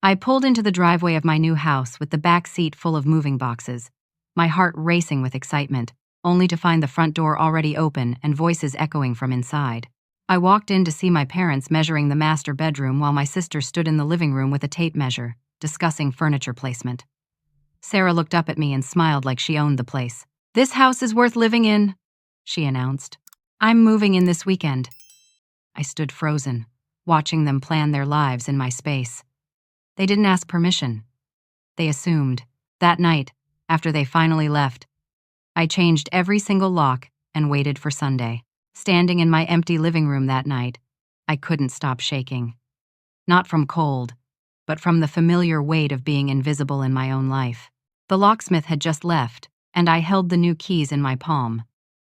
I pulled into the driveway of my new house with the back seat full of moving boxes, my heart racing with excitement, only to find the front door already open and voices echoing from inside. I walked in to see my parents measuring the master bedroom while my sister stood in the living room with a tape measure, discussing furniture placement. Sarah looked up at me and smiled like she owned the place. "This house is worth living in," she announced. "I'm moving in this weekend." I stood frozen, watching them plan their lives in my space. They didn't ask permission. They assumed. That night, after they finally left, I changed every single lock and waited for Sunday. Standing in my empty living room that night, I couldn't stop shaking. Not from cold, but from the familiar weight of being invisible in my own life. The locksmith had just left, and I held the new keys in my palm,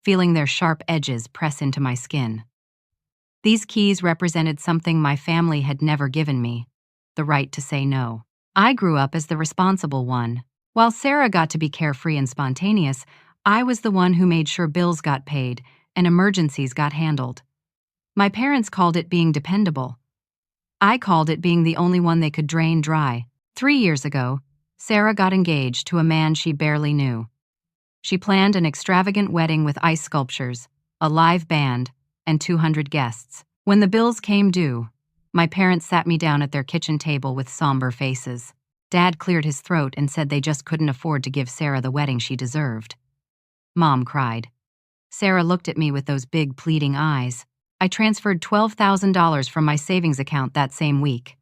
feeling their sharp edges press into my skin. These keys represented something my family had never given me, the right to say no. I grew up as the responsible one. While Sarah got to be carefree and spontaneous, I was the one who made sure bills got paid and emergencies got handled. My parents called it being dependable. I called it being the only one they could drain dry. 3 years ago, Sarah got engaged to a man she barely knew. She planned an extravagant wedding with ice sculptures, a live band, and 200 guests. When the bills came due, my parents sat me down at their kitchen table with somber faces. Dad cleared his throat and said they just couldn't afford to give Sarah the wedding she deserved. Mom cried. Sarah looked at me with those big, pleading eyes. I transferred $12,000 from my savings account that same week.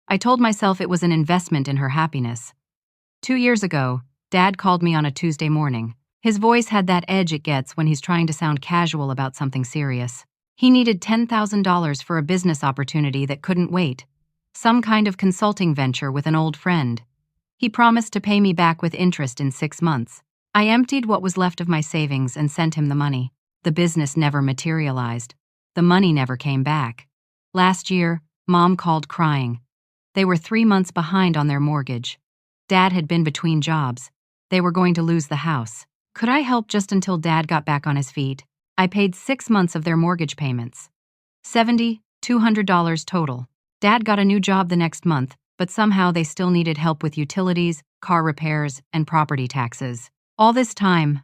I told myself it was an investment in her happiness. 2 years ago, Dad called me on a Tuesday morning. His voice had that edge it gets when he's trying to sound casual about something serious. He needed $10,000 for a business opportunity that couldn't wait, some kind of consulting venture with an old friend. He promised to pay me back with interest in 6 months. I emptied what was left of my savings and sent him the money. The business never materialized. The money never came back. Last year, Mom called crying. They were 3 months behind on their mortgage. Dad had been between jobs. They were going to lose the house. Could I help just until Dad got back on his feet? I paid 6 months of their mortgage payments. $200 total. Dad got a new job the next month, but somehow they still needed help with utilities, car repairs, and property taxes. All this time,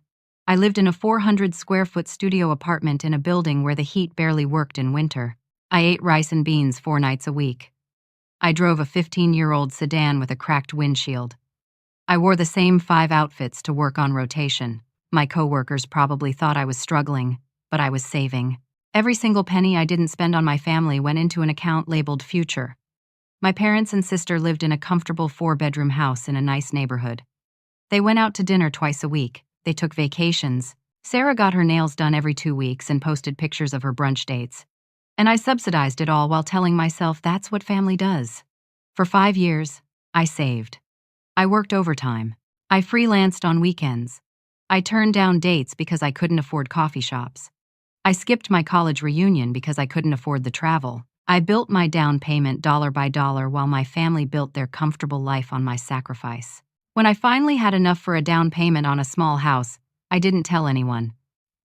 I lived in a 400-square-foot studio apartment in a building where the heat barely worked in winter. I ate rice and beans 4 nights a week. I drove a 15-year-old sedan with a cracked windshield. I wore the same 5 outfits to work on rotation. My coworkers probably thought I was struggling, but I was saving. Every single penny I didn't spend on my family went into an account labeled Future. My parents and sister lived in a comfortable 4-bedroom house in a nice neighborhood. They went out to dinner twice a week. They took vacations. Sarah got her nails done every 2 weeks and posted pictures of her brunch dates. And I subsidized it all while telling myself that's what family does. For 5 years, I saved. I worked overtime. I freelanced on weekends. I turned down dates because I couldn't afford coffee shops. I skipped my college reunion because I couldn't afford the travel. I built my down payment dollar by dollar while my family built their comfortable life on my sacrifice. When I finally had enough for a down payment on a small house, I didn't tell anyone.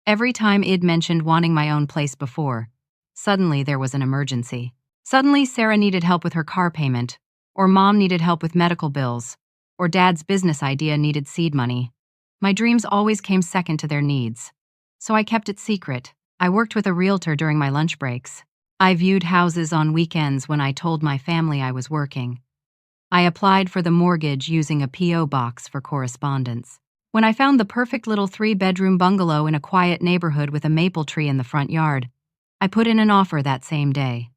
Every time I'd mentioned wanting my own place before, suddenly there was an emergency. Suddenly Sarah needed help with her car payment, or Mom needed help with medical bills, or Dad's business idea needed seed money. My dreams always came second to their needs, so I kept it secret. I worked with a realtor during my lunch breaks. I viewed houses on weekends when I told my family I was working. I applied for the mortgage using a P.O. box for correspondence. When I found the perfect little 3-bedroom bungalow in a quiet neighborhood with a maple tree in the front yard, I put in an offer that same day.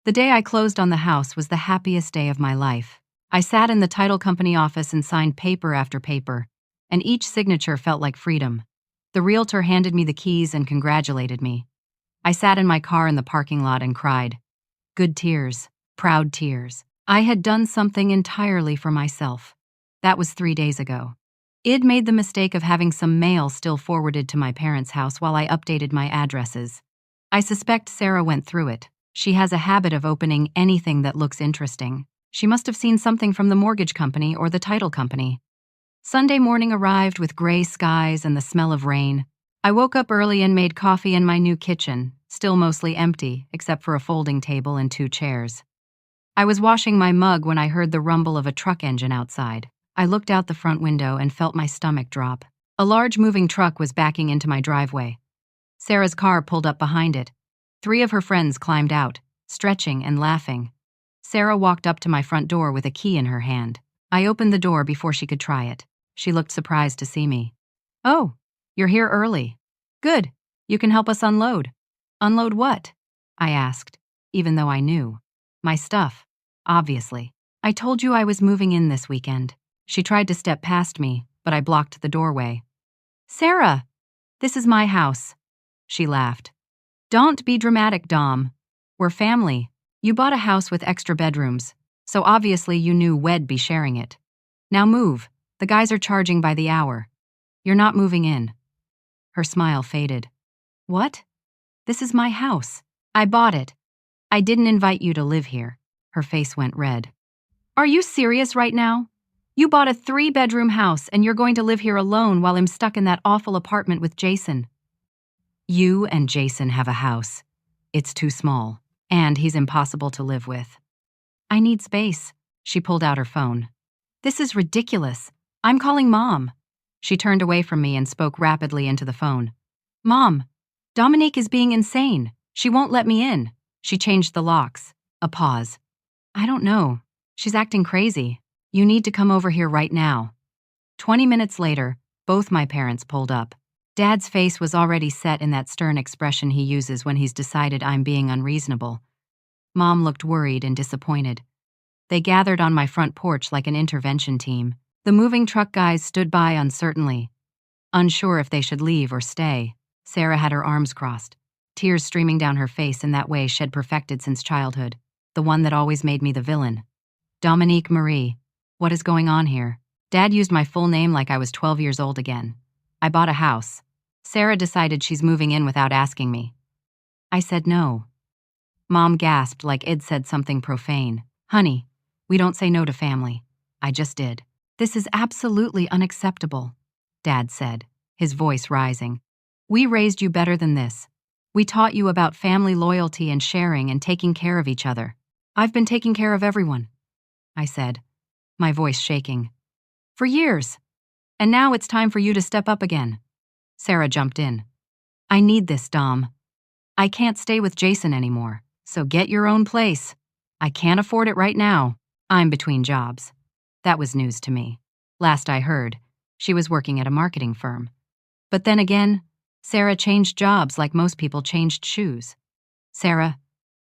The day I closed on the house was the happiest day of my life. I sat in the title company office and signed paper after paper, and each signature felt like freedom. The realtor handed me the keys and congratulated me. I sat in my car in the parking lot and cried. Good tears, proud tears. I had done something entirely for myself. That was 3 days ago. I'd made the mistake of having some mail still forwarded to my parents' house while I updated my addresses. I suspect Sarah went through it. She has a habit of opening anything that looks interesting. She must have seen something from the mortgage company or the title company. Sunday morning arrived with gray skies and the smell of rain. I woke up early and made coffee in my new kitchen, still mostly empty, except for a folding table and 2 chairs. I was washing my mug when I heard the rumble of a truck engine outside. I looked out the front window and felt my stomach drop. A large moving truck was backing into my driveway. Sarah's car pulled up behind it. 3 of her friends climbed out, stretching and laughing. Sarah walked up to my front door with a key in her hand. I opened the door before she could try it. She looked surprised to see me. "Oh, you're here early. Good. You can help us unload." "Unload what?" I asked, even though I knew. "My stuff, obviously. I told you I was moving in this weekend." She tried to step past me, but I blocked the doorway. "Sarah, this is my house." She laughed. "Don't be dramatic, Dom. We're family. You bought a house with extra bedrooms, so obviously you knew we'd be sharing it. Now move. The guys are charging by the hour. You're not moving in." Her smile faded. "What? This is my house. I bought it. I didn't invite you to live here." Her face went red. "Are you serious right now? You bought a 3-bedroom house and you're going to live here alone while I'm stuck in that awful apartment with Jason." "You and Jason have a house. It's too small, and he's impossible to live with." "I need space." She pulled out her phone. "This is ridiculous. I'm calling Mom." She turned away from me and spoke rapidly into the phone. "Mom, Dominique is being insane. She won't let me in." She changed the locks. A pause. "I don't know. She's acting crazy. You need to come over here right now." 20 minutes later, both my parents pulled up. Dad's face was already set in that stern expression he uses when he's decided I'm being unreasonable. Mom looked worried and disappointed. They gathered on my front porch like an intervention team. The moving truck guys stood by uncertainly, unsure if they should leave or stay. Sarah had her arms crossed, tears streaming down her face in that way she'd perfected since childhood, the one that always made me the villain. "Dominique Marie, what is going on here?" Dad used my full name like I was 12 years old again. "I bought a house. Sarah decided she's moving in without asking me." I said no. Mom gasped like I'd said something profane. "Honey, we don't say no to family." I just did. "This is absolutely unacceptable," Dad said, his voice rising. "We raised you better than this. We taught you about family loyalty and sharing and taking care of each other." "I've been taking care of everyone," I said, my voice shaking. "For years. And now it's time for you to step up again." Sarah jumped in. "I need this, Dom. I can't stay with Jason anymore, so get your own place. I can't afford it right now. I'm between jobs." That was news to me. Last I heard, she was working at a marketing firm. But then again, Sarah changed jobs like most people changed shoes. "Sarah,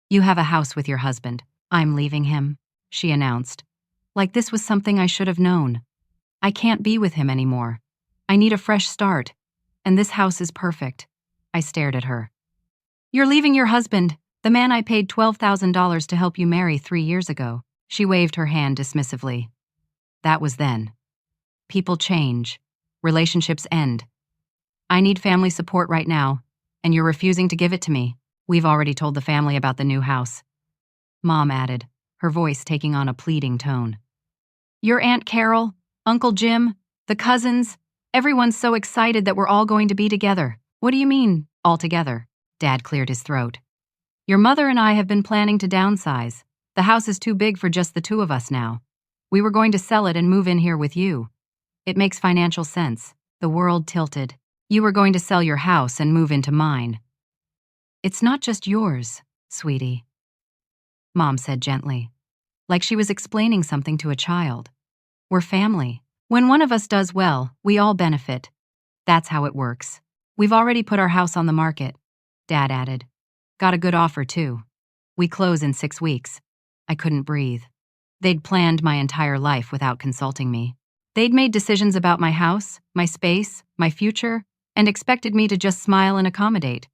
you have a house with your husband. I'm leaving him," she announced. Like this was something I should have known. "I can't be with him anymore. I need a fresh start. And this house is perfect." I stared at her. "You're leaving your husband, the man I paid $12,000 to help you marry 3 years ago." She waved her hand dismissively. That was then. People change. Relationships end. I need family support right now, and you're refusing to give it to me. We've already told the family about the new house." Mom added, her voice taking on a pleading tone. "Your Aunt Carol, Uncle Jim, the cousins, everyone's so excited that we're all going to be together." "What do you mean, all together?" Dad cleared his throat. "Your mother and I have been planning to downsize. The house is too big for just the 2 of us now. We were going to sell it and move in here with you. It makes financial sense." The world tilted. "You were going to sell your house and move into mine." "It's not just yours, sweetie," Mom said gently, like she was explaining something to a child. "We're family. When one of us does well, we all benefit. That's how it works. We've already put our house on the market," Dad added. "Got a good offer, too. We close in 6 weeks." I couldn't breathe. They'd planned my entire life without consulting me. They'd made decisions about my house, my space, my future, and expected me to just smile and accommodate.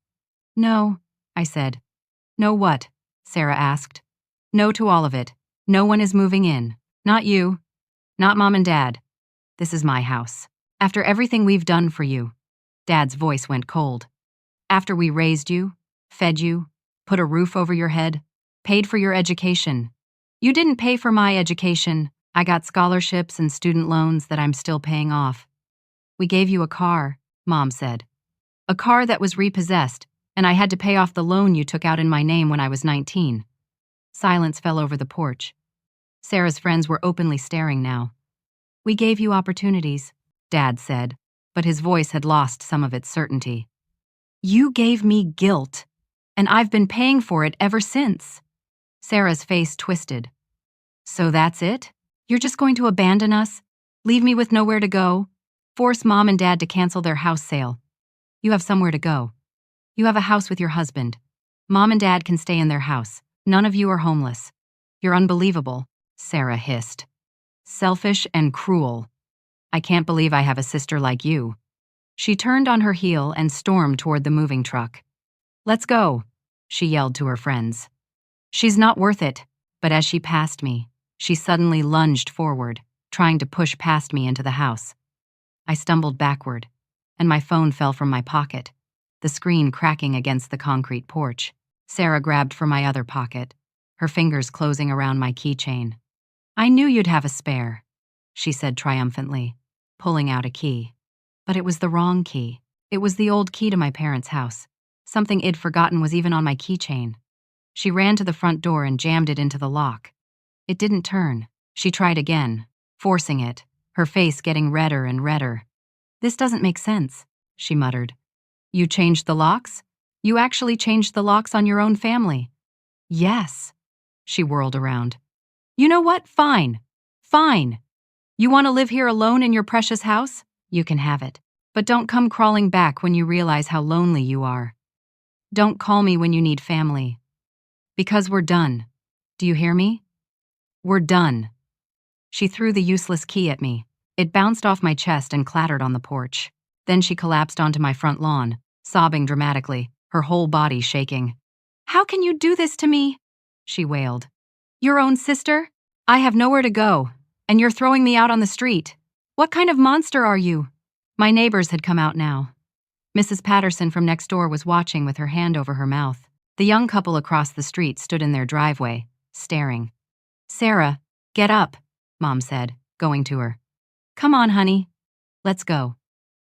"No," I said. "No what?" Sarah asked. "No to all of it. No one is moving in. Not you. Not Mom and Dad. This is my house. After everything we've done for you." Dad's voice went cold. "After we raised you, fed you, put a roof over your head, paid for your education. You didn't pay for my education. I got scholarships and student loans that I'm still paying off. We gave you a car," Mom said. "A car that was repossessed, and I had to pay off the loan you took out in my name when I was 19. Silence fell over the porch. Sarah's friends were openly staring now. "We gave you opportunities," Dad said, but his voice had lost some of its certainty. "You gave me guilt, and I've been paying for it ever since." Sarah's face twisted. "So that's it? You're just going to abandon us? Leave me with nowhere to go? Force Mom and Dad to cancel their house sale? You have somewhere to go. You have a house with your husband. Mom and Dad can stay in their house. None of you are homeless. You're unbelievable," Sarah hissed. "Selfish and cruel. I can't believe I have a sister like you." She turned on her heel and stormed toward the moving truck. "Let's go," she yelled to her friends. "She's not worth it," but as she passed me, she suddenly lunged forward, trying to push past me into the house. I stumbled backward, and my phone fell from my pocket, the screen cracking against the concrete porch. Sarah grabbed for my other pocket, her fingers closing around my keychain. "I knew you'd have a spare," she said triumphantly, pulling out a key. But it was the wrong key. It was the old key to my parents' house. Something I'd forgotten was even on my keychain. She ran to the front door and jammed it into the lock. It didn't turn. She tried again, forcing it, her face getting redder and redder. "This doesn't make sense," she muttered. "You changed the locks? You actually changed the locks on your own family?" "Yes." She whirled around. "You know what? Fine. Fine. You want to live here alone in your precious house? You can have it. But don't come crawling back when you realize how lonely you are. Don't call me when you need family. Because we're done. Do you hear me? We're done." She threw the useless key at me. It bounced off my chest and clattered on the porch. Then she collapsed onto my front lawn, sobbing dramatically, her whole body shaking. "How can you do this to me?" she wailed. "Your own sister? I have nowhere to go, and you're throwing me out on the street. What kind of monster are you?" My neighbors had come out now. Mrs. Patterson from next door was watching with her hand over her mouth. The young couple across the street stood in their driveway, staring. "Sarah, get up," Mom said, going to her. "Come on, honey. Let's go."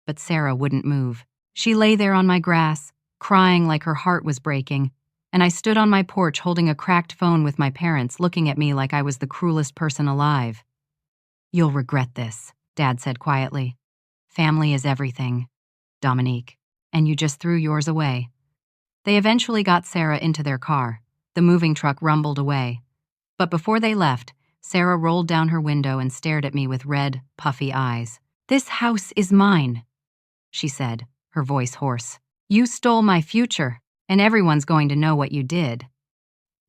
But Sarah wouldn't move. She lay there on my grass, crying like her heart was breaking, and I stood on my porch holding a cracked phone with my parents looking at me like I was the cruelest person alive. "You'll regret this," Dad said quietly. "Family is everything, Dominique, and you just threw yours away." They eventually got Sarah into their car. The moving truck rumbled away. But before they left, Sarah rolled down her window and stared at me with red, puffy eyes. "This house is mine," she said, her voice hoarse. "You stole my future, and everyone's going to know what you did."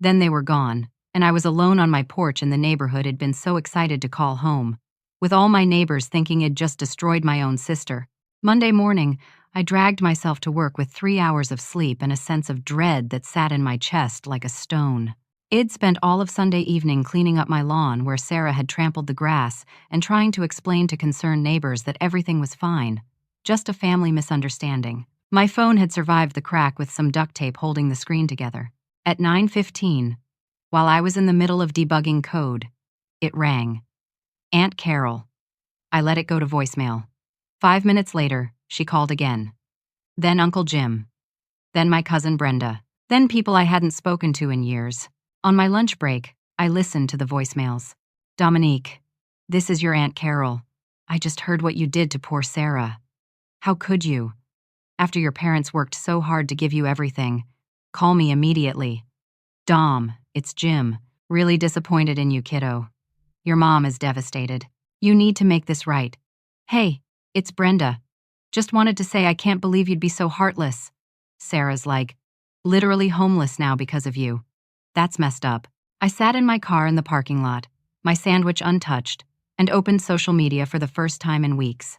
Then they were gone, and I was alone on my porch in the neighborhood I'd been so excited to call home, with all my neighbors thinking I'd just destroyed my own sister. Monday morning, I dragged myself to work with 3 hours of sleep and a sense of dread that sat in my chest like a stone. I'd spent all of Sunday evening cleaning up my lawn where Sarah had trampled the grass and trying to explain to concerned neighbors that everything was fine, just a family misunderstanding. My phone had survived the crack with some duct tape holding the screen together. At 9:15, while I was in the middle of debugging code, it rang. Aunt Carol. I let it go to voicemail. 5 minutes later, she called again. Then Uncle Jim. Then my cousin Brenda. Then people I hadn't spoken to in years. On my lunch break, I listened to the voicemails. "Dominique, this is your Aunt Carol. I just heard what you did to poor Sarah. How could you? After your parents worked so hard to give you everything. Call me immediately. Dom, it's Jim. Really disappointed in you, kiddo. Your mom is devastated. You need to make this right. Hey, it's Brenda. Just wanted to say I can't believe you'd be so heartless. Sarah's like, literally homeless now because of you. That's messed up." I sat in my car in the parking lot, my sandwich untouched, and opened social media for the first time in weeks.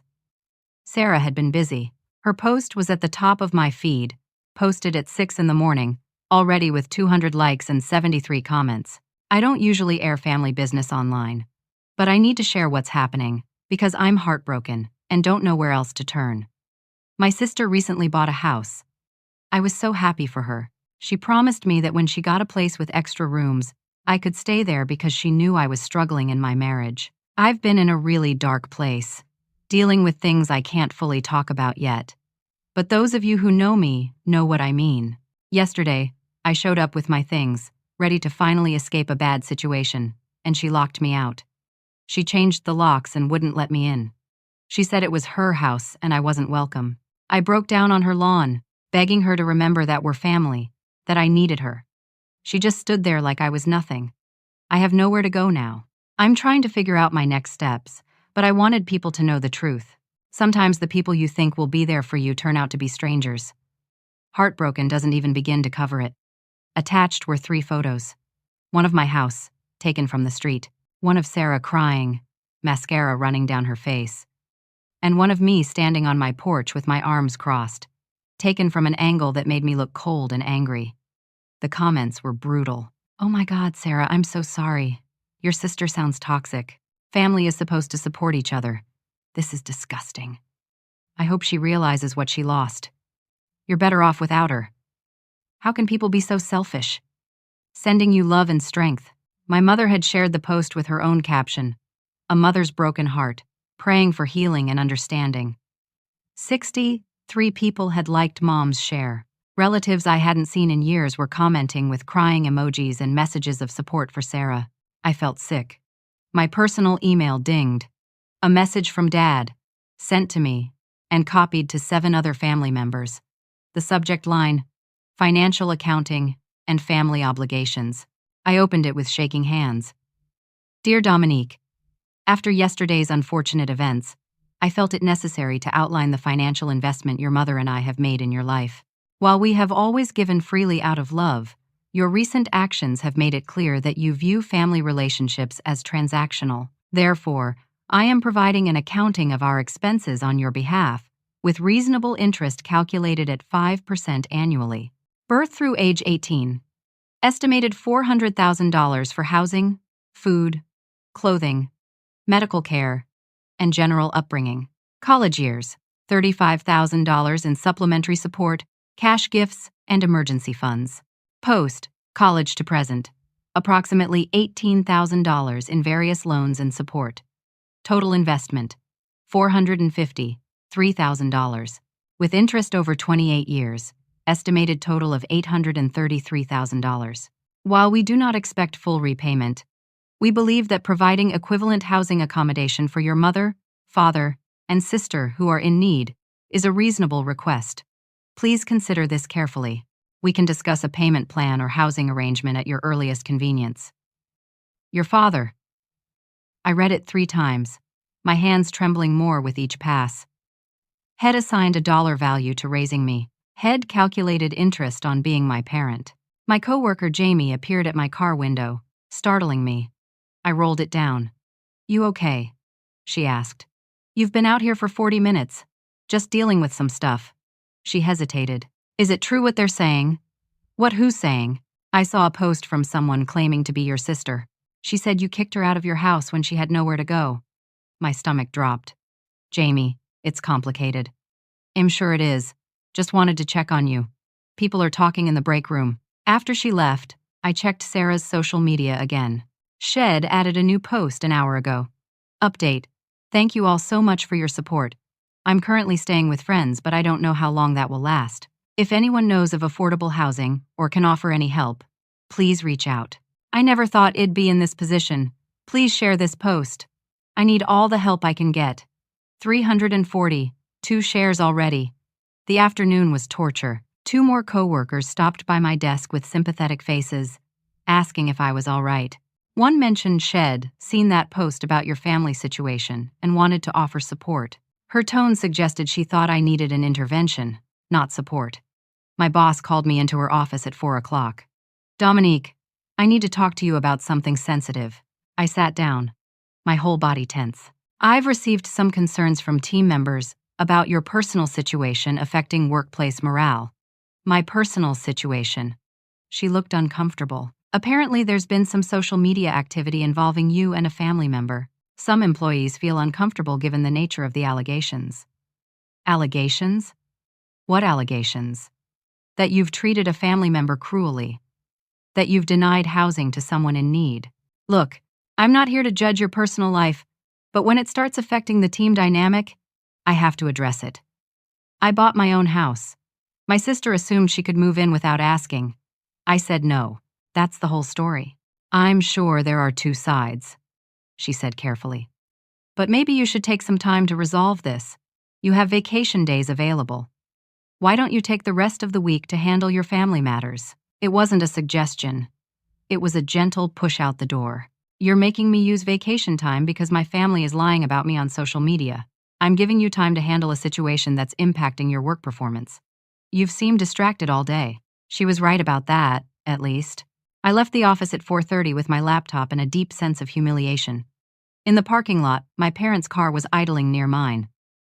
Sarah had been busy. Her post was at the top of my feed, posted at 6 in the morning, already with 200 likes and 73 comments. I don't usually air family business online, but I need to share what's happening because I'm heartbroken and don't know where else to turn. My sister recently bought a house. I was so happy for her. She promised me that when she got a place with extra rooms, I could stay there because she knew I was struggling in my marriage. I've been in a really dark place, dealing with things I can't fully talk about yet. But those of you who know me know what I mean. Yesterday, I showed up with my things, ready to finally escape a bad situation, and she locked me out. She changed the locks and wouldn't let me in. She said it was her house and I wasn't welcome. I broke down on her lawn, begging her to remember that we're family, that I needed her. She just stood there like I was nothing. I have nowhere to go now. I'm trying to figure out my next steps, but I wanted people to know the truth. Sometimes the people you think will be there for you turn out to be strangers. Heartbroken doesn't even begin to cover it. Attached were 3 photos. One of my house, taken from the street. One of Sarah crying, mascara running down her face. And one of me standing on my porch with my arms crossed, taken from an angle that made me look cold and angry. The comments were brutal. "Oh my God, Sarah, I'm so sorry. Your sister sounds toxic. Family is supposed to support each other. This is disgusting. I hope she realizes what she lost. You're better off without her. How can people be so selfish? Sending you love and strength." My mother had shared the post with her own caption, "A mother's broken heart, praying for healing and understanding." 63 people had liked Mom's share. Relatives I hadn't seen in years were commenting with crying emojis and messages of support for Sarah. I felt sick. My personal email dinged. A message from Dad, sent to me, and copied to 7 other family members. The subject line, financial accounting and family obligations. I opened it with shaking hands. "Dear Dominique, after yesterday's unfortunate events, I felt it necessary to outline the financial investment your mother and I have made in your life. While we have always given freely out of love, your recent actions have made it clear that you view family relationships as transactional. Therefore, I am providing an accounting of our expenses on your behalf, with reasonable interest calculated at 5% annually. Birth through age 18. Estimated $400,000 for housing, food, clothing, medical care, and general upbringing. College years, $35,000 in supplementary support, cash gifts, and emergency funds. Post, college to present, approximately $18,000 in various loans and support. Total investment, $453,000, with interest over 28 years. Estimated total of $833,000. While we do not expect full repayment, we believe that providing equivalent housing accommodation for your mother, father, and sister who are in need is a reasonable request. Please consider this carefully. We can discuss a payment plan or housing arrangement at your earliest convenience. Your father." I read it 3 times, my hands trembling more with each pass. Head assigned a dollar value to raising me. Head calculated interest on being my parent. My coworker Jamie appeared at my car window, startling me. I rolled it down. "You okay?" she asked. "You've been out here for 40 minutes, just dealing with some stuff." She hesitated. "Is it true what they're saying?" "What who's saying?" "I saw a post from someone claiming to be your sister. She said you kicked her out of your house when she had nowhere to go." My stomach dropped. "Jamie, it's complicated." "I'm sure it is. Just wanted to check on you. People are talking in the break room." After she left, I checked Sarah's social media again. Shed added a new post an hour ago. "Update. Thank you all so much for your support. I'm currently staying with friends, but I don't know how long that will last. If anyone knows of affordable housing or can offer any help, please reach out. I never thought I'd be in this position. Please share this post. I need all the help I can get." 342 shares already. The afternoon was torture. 2 more coworkers stopped by my desk with sympathetic faces, asking if I was all right. One mentioned Shed, seen that post about your family situation, and wanted to offer support. Her tone suggested she thought I needed an intervention, not support. My boss called me into her office at 4 o'clock. "Dominique, I need to talk to you about something sensitive." I sat down, my whole body tense. "I've received some concerns from team members about your personal situation affecting workplace morale." "My personal situation." She looked uncomfortable. "Apparently there's been some social media activity involving you and a family member. Some employees feel uncomfortable given the nature of the allegations." "Allegations? What allegations?" "That you've treated a family member cruelly. That you've denied housing to someone in need." "Look, I'm not here to judge your personal life, but when it starts affecting the team dynamic, I have to address it. I bought my own house. My sister assumed she could move in without asking. I said no. That's the whole story. I'm sure there are two sides, she said carefully. But maybe you should take some time to resolve this. You have vacation days available. Why don't you take the rest of the week to handle your family matters? It wasn't a suggestion. It was a gentle push out the door. You're making me use vacation time because my family is lying about me on social media. I'm giving you time to handle a situation that's impacting your work performance. You've seemed distracted all day. She was right about that, at least. I left the office at 4:30 with my laptop and a deep sense of humiliation. In the parking lot, my parents' car was idling near mine.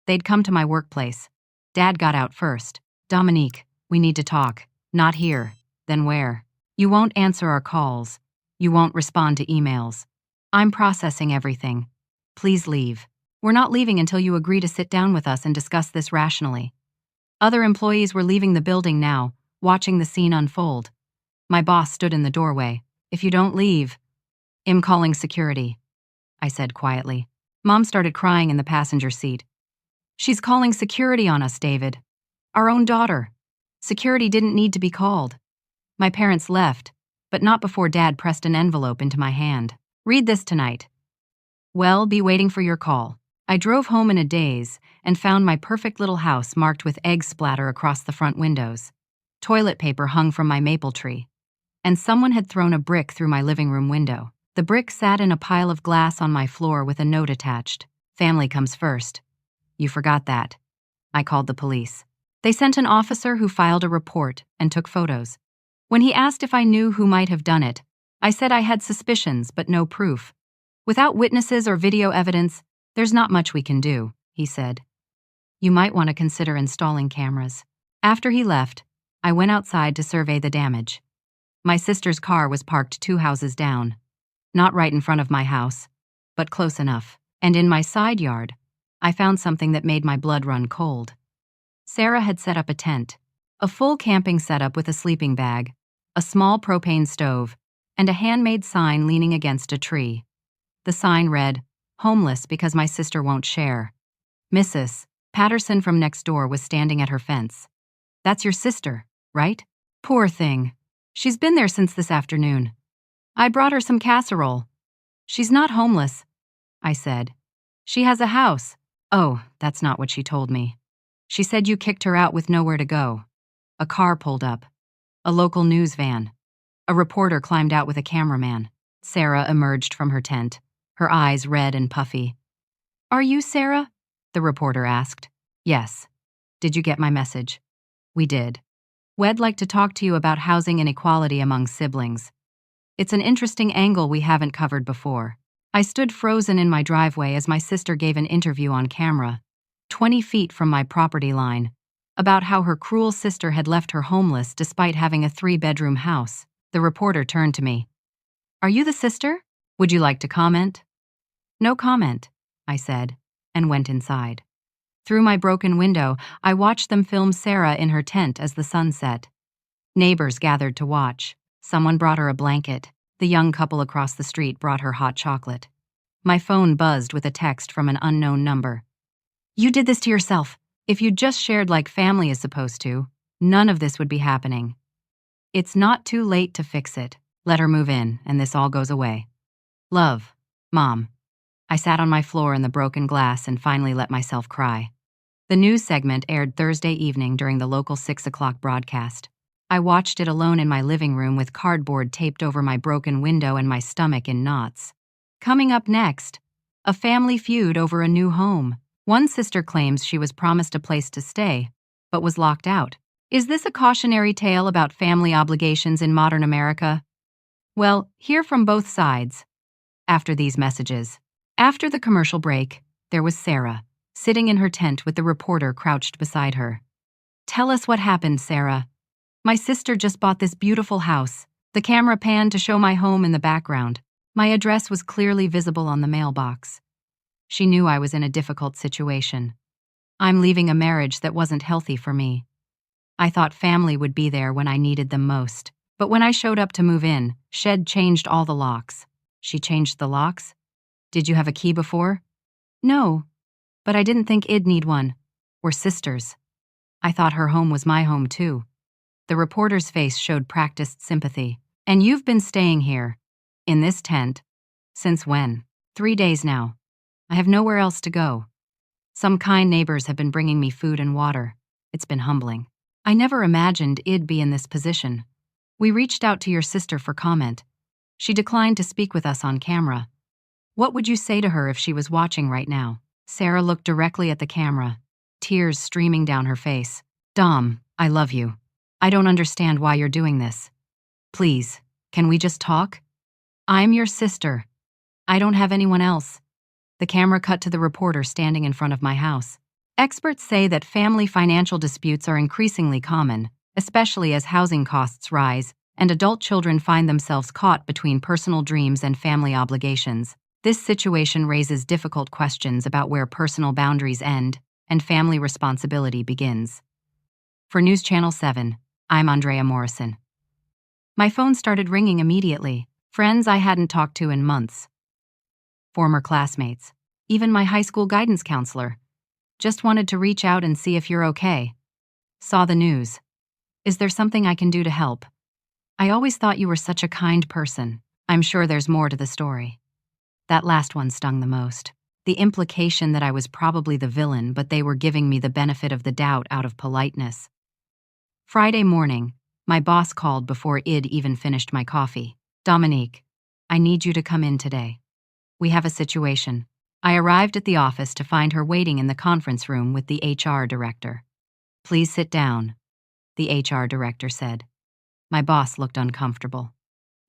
They'd come to my workplace. Dad got out first. Dominique, we need to talk. Not here. Then where? You won't answer our calls. You won't respond to emails. I'm processing everything. Please leave. We're not leaving until you agree to sit down with us and discuss this rationally. Other employees were leaving the building now, watching the scene unfold. My boss stood in the doorway. If you don't leave, I'm calling security, I said quietly. Mom started crying in the passenger seat. She's calling security on us, David. Our own daughter. Security didn't need to be called. My parents left, but not before Dad pressed an envelope into my hand. Read this tonight. Well, be waiting for your call. I drove home in a daze and found my perfect little house marked with egg splatter across the front windows. Toilet paper hung from my maple tree. And someone had thrown a brick through my living room window. The brick sat in a pile of glass on my floor with a note attached. Family comes first. You forgot that. I called the police. They sent an officer who filed a report and took photos. When he asked if I knew who might have done it, I said I had suspicions but no proof. Without witnesses or video evidence, there's not much we can do, he said. You might want to consider installing cameras. After he left, I went outside to survey the damage. My sister's car was parked 2 houses down. Not right in front of my house, but close enough. And in my side yard, I found something that made my blood run cold. Sarah had set up a tent, a full camping setup with a sleeping bag, a small propane stove, and a handmade sign leaning against a tree. The sign read, "Homeless because my sister won't share." Mrs. Patterson from next door was standing at her fence. That's your sister, right? Poor thing. She's been there since this afternoon. I brought her some casserole. She's not homeless, I said. She has a house. Oh, that's not what she told me. She said you kicked her out with nowhere to go. A car pulled up. A local news van. A reporter climbed out with a cameraman. Sarah emerged from her tent, her eyes red and puffy. Are you Sarah? The reporter asked. Yes. Did you get my message? We did. We'd like to talk to you about housing inequality among siblings. It's an interesting angle we haven't covered before. I stood frozen in my driveway as my sister gave an interview on camera, 20 feet from my property line, about how her cruel sister had left her homeless despite having a 3-bedroom house. The reporter turned to me. Are you the sister? Would you like to comment? No comment, I said, and went inside. Through my broken window, I watched them film Sarah in her tent as the sun set. Neighbors gathered to watch. Someone brought her a blanket. The young couple across the street brought her hot chocolate. My phone buzzed with a text from an unknown number. You did this to yourself. If you'd just shared like family is supposed to, none of this would be happening. It's not too late to fix it. Let her move in, and this all goes away. Love, Mom. I sat on my floor in the broken glass and finally let myself cry. The news segment aired Thursday evening during the local 6 o'clock broadcast. I watched it alone in my living room with cardboard taped over my broken window and my stomach in knots. Coming up next, a family feud over a new home. One sister claims she was promised a place to stay, but was locked out. Is this a cautionary tale about family obligations in modern America? Well, hear from both sides after these messages. After the commercial break, there was Sarah, sitting in her tent with the reporter crouched beside her. Tell us what happened, Sarah. My sister just bought this beautiful house. The camera panned to show my home in the background. My address was clearly visible on the mailbox. She knew I was in a difficult situation. I'm leaving a marriage that wasn't healthy for me. I thought family would be there when I needed them most. But when I showed up to move in, Shed changed all the locks. She changed the locks? Did you have a key before? No, but I didn't think I'd need one. We're sisters. I thought her home was my home too. The reporter's face showed practiced sympathy. And you've been staying here, in this tent, since when? 3 days now. I have nowhere else to go. Some kind neighbors have been bringing me food and water. It's been humbling. I never imagined I'd be in this position. We reached out to your sister for comment. She declined to speak with us on camera. What would you say to her if she was watching right now? Sarah looked directly at the camera, tears streaming down her face. Dom, I love you. I don't understand why you're doing this. Please, can we just talk? I'm your sister. I don't have anyone else. The camera cut to the reporter standing in front of my house. Experts say that family financial disputes are increasingly common, especially as housing costs rise and adult children find themselves caught between personal dreams and family obligations. This situation raises difficult questions about where personal boundaries end and family responsibility begins. For News Channel 7, I'm Andrea Morrison. My phone started ringing immediately. Friends I hadn't talked to in months. Former classmates. Even my high school guidance counselor. Just wanted to reach out and see if you're okay. Saw the news. Is there something I can do to help? I always thought you were such a kind person. I'm sure there's more to the story. That last one stung the most. The implication that I was probably the villain, but they were giving me the benefit of the doubt out of politeness. Friday morning, my boss called before I'd even finished my coffee. Dominique, I need you to come in today. We have a situation. I arrived at the office to find her waiting in the conference room with the HR director. Please sit down, the HR director said. My boss looked uncomfortable.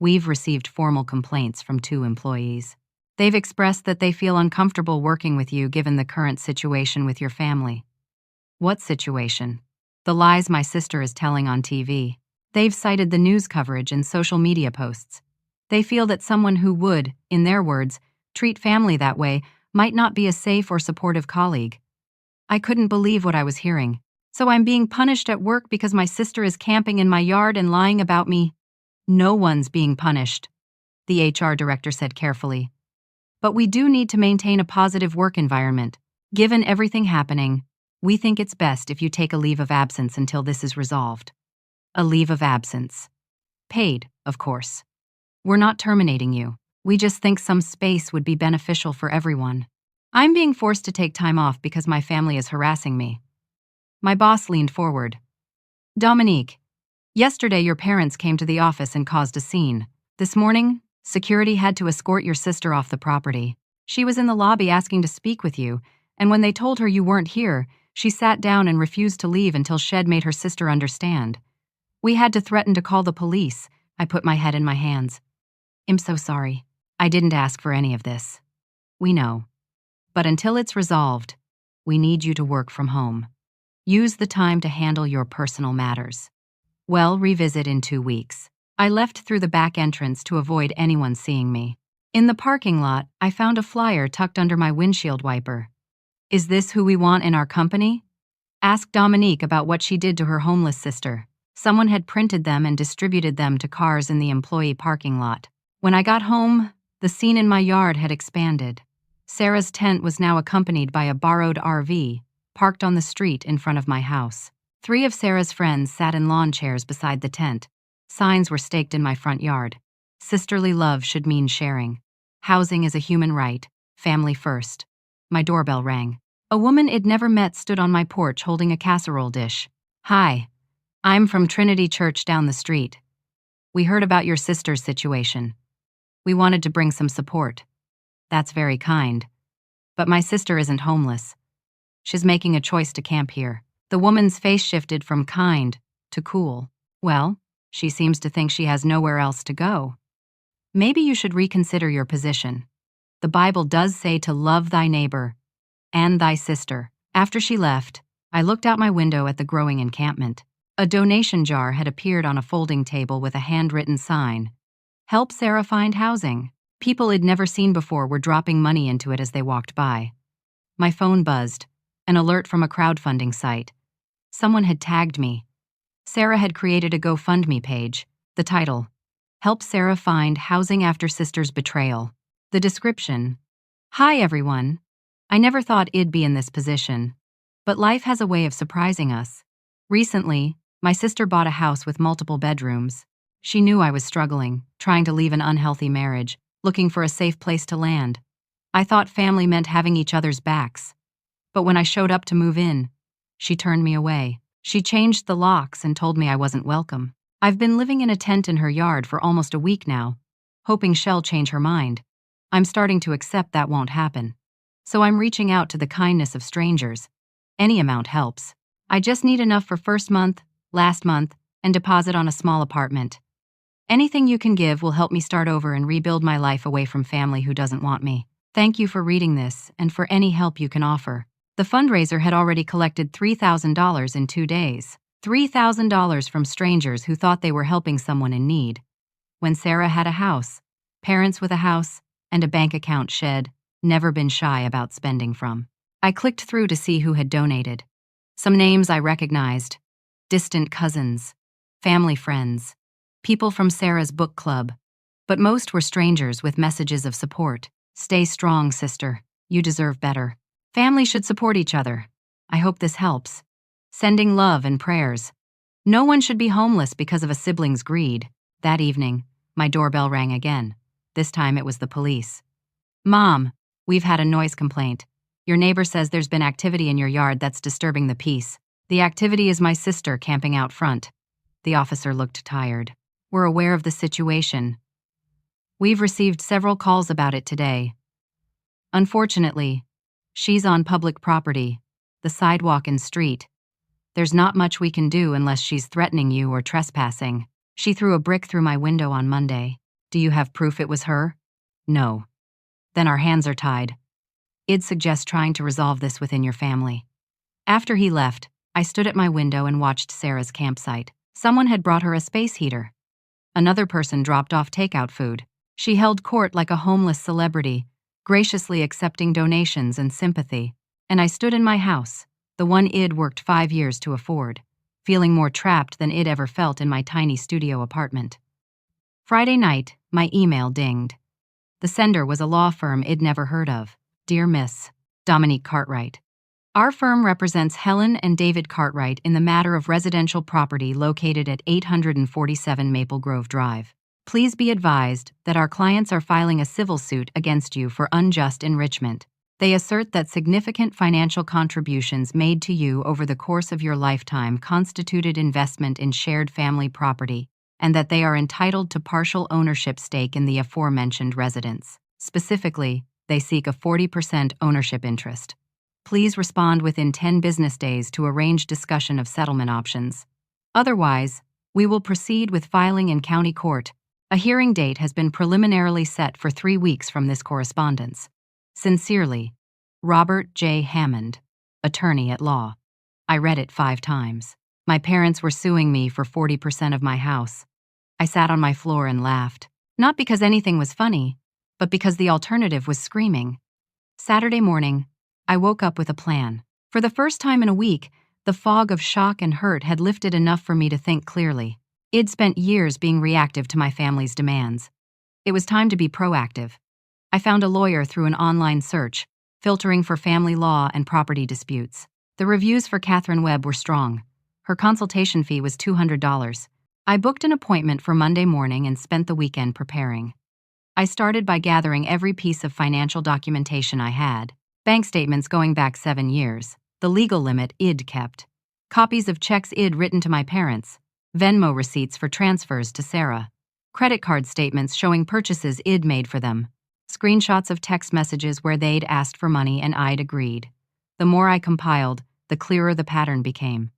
We've received formal complaints from 2 employees. They've expressed that they feel uncomfortable working with you given the current situation with your family. What situation? The lies my sister is telling on TV. They've cited the news coverage and social media posts. They feel that someone who would, in their words, treat family that way might not be a safe or supportive colleague. I couldn't believe what I was hearing. So I'm being punished at work because my sister is camping in my yard and lying about me? No one's being punished, the HR director said carefully. But we do need to maintain a positive work environment. Given everything happening, we think it's best if you take a leave of absence until this is resolved. A leave of absence. Paid, of course. We're not terminating you. We just think some space would be beneficial for everyone. I'm being forced to take time off because my family is harassing me. My boss leaned forward. Dominique, yesterday your parents came to the office and caused a scene. This morning, security had to escort your sister off the property. She was in the lobby asking to speak with you, and when they told her you weren't here, she sat down and refused to leave until Shed made her sister understand. We had to threaten to call the police. I put my head in my hands. I'm so sorry. I didn't ask for any of this. We know. But until it's resolved, we need you to work from home. Use the time to handle your personal matters. Well, revisit in 2 weeks. I left through the back entrance to avoid anyone seeing me. In the parking lot, I found a flyer tucked under my windshield wiper. Is this who we want in our company? Ask Dominique about what she did to her homeless sister. Someone had printed them and distributed them to cars in the employee parking lot. When I got home, the scene in my yard had expanded. Sarah's tent was now accompanied by a borrowed RV, parked on the street in front of my house. 3 of Sarah's friends sat in lawn chairs beside the tent. Signs were staked in my front yard. Sisterly love should mean sharing. Housing is a human right. Family first. My doorbell rang. A woman I'd never met stood on my porch holding a casserole dish. Hi. I'm from Trinity Church down the street. We heard about your sister's situation. We wanted to bring some support. That's very kind. But my sister isn't homeless. She's making a choice to camp here. The woman's face shifted from kind to cool. Well, she seems to think she has nowhere else to go. Maybe you should reconsider your position. The Bible does say to love thy neighbor and thy sister. After she left, I looked out my window at the growing encampment. A donation jar had appeared on a folding table with a handwritten sign. Help Sarah find housing. People I'd never seen before were dropping money into it as they walked by. My phone buzzed. An alert from a crowdfunding site. Someone had tagged me. Sarah had created a GoFundMe page. The title, Help Sarah Find Housing After Sister's Betrayal. The description, Hi everyone. I never thought I'd be in this position. But life has a way of surprising us. Recently, my sister bought a house with multiple bedrooms. She knew I was struggling, trying to leave an unhealthy marriage, looking for a safe place to land. I thought family meant having each other's backs. But when I showed up to move in, she turned me away. She changed the locks and told me I wasn't welcome. I've been living in a tent in her yard for almost a week now, hoping she'll change her mind. I'm starting to accept that won't happen. So I'm reaching out to the kindness of strangers. Any amount helps. I just need enough for first month, last month, and deposit on a small apartment. Anything you can give will help me start over and rebuild my life away from family who doesn't want me. Thank you for reading this and for any help you can offer. The fundraiser had already collected $3,000 in 2 days. $3,000 from strangers who thought they were helping someone in need. When Sarah had a house, parents with a house, and a bank account shed, never been shy about spending from. I clicked through to see who had donated. Some names I recognized: distant cousins, family friends, people from Sarah's book club, but most were strangers with messages of support. Stay strong, sister. You deserve better. Family should support each other. I hope this helps. Sending love and prayers. No one should be homeless because of a sibling's greed. That evening, my doorbell rang again. This time it was the police. Mom, we've had a noise complaint. Your neighbor says there's been activity in your yard that's disturbing the peace. The activity is my sister camping out front. The officer looked tired. We're aware of the situation. We've received several calls about it today. Unfortunately, she's on public property, the sidewalk and street. There's not much we can do unless she's threatening you or trespassing. She threw a brick through my window on Monday. Do you have proof it was her? No. Then our hands are tied. I'd suggest trying to resolve this within your family. After he left, I stood at my window and watched Sarah's campsite. Someone had brought her a space heater. Another person dropped off takeout food. She held court like a homeless celebrity, graciously accepting donations and sympathy. And I stood in my house, the one I'd worked 5 years to afford, feeling more trapped than I'd ever felt in my tiny studio apartment. Friday night, my email dinged. The sender was a law firm I'd never heard of. Dear Miss Dominique Cartwright, our firm represents Helen and David Cartwright in the matter of residential property located at 847 Maple Grove Drive. Please be advised that our clients are filing a civil suit against you for unjust enrichment. They assert that significant financial contributions made to you over the course of your lifetime constituted investment in shared family property, and that they are entitled to partial ownership stake in the aforementioned residence. Specifically, they seek a 40% ownership interest. Please respond within 10 business days to arrange discussion of settlement options. Otherwise, we will proceed with filing in county court. A hearing date has been preliminarily set for 3 weeks from this correspondence. Sincerely, Robert J. Hammond, attorney at law. I read it 5 times. My parents were suing me for 40% of my house. I sat on my floor and laughed, not because anything was funny, but because the alternative was screaming. Saturday morning, I woke up with a plan. For the first time in a week, the fog of shock and hurt had lifted enough for me to think clearly. I'd spent years being reactive to my family's demands. It was time to be proactive. I found a lawyer through an online search, filtering for family law and property disputes. The reviews for Catherine Webb were strong. Her consultation fee was $200. I booked an appointment for Monday morning and spent the weekend preparing. I started by gathering every piece of financial documentation I had. Bank statements going back 7 years, the legal limit I'd kept, copies of checks I'd written to my parents, Venmo receipts for transfers to Sarah, credit card statements showing purchases I'd made for them, screenshots of text messages where they'd asked for money and I'd agreed. The more I compiled, the clearer the pattern became.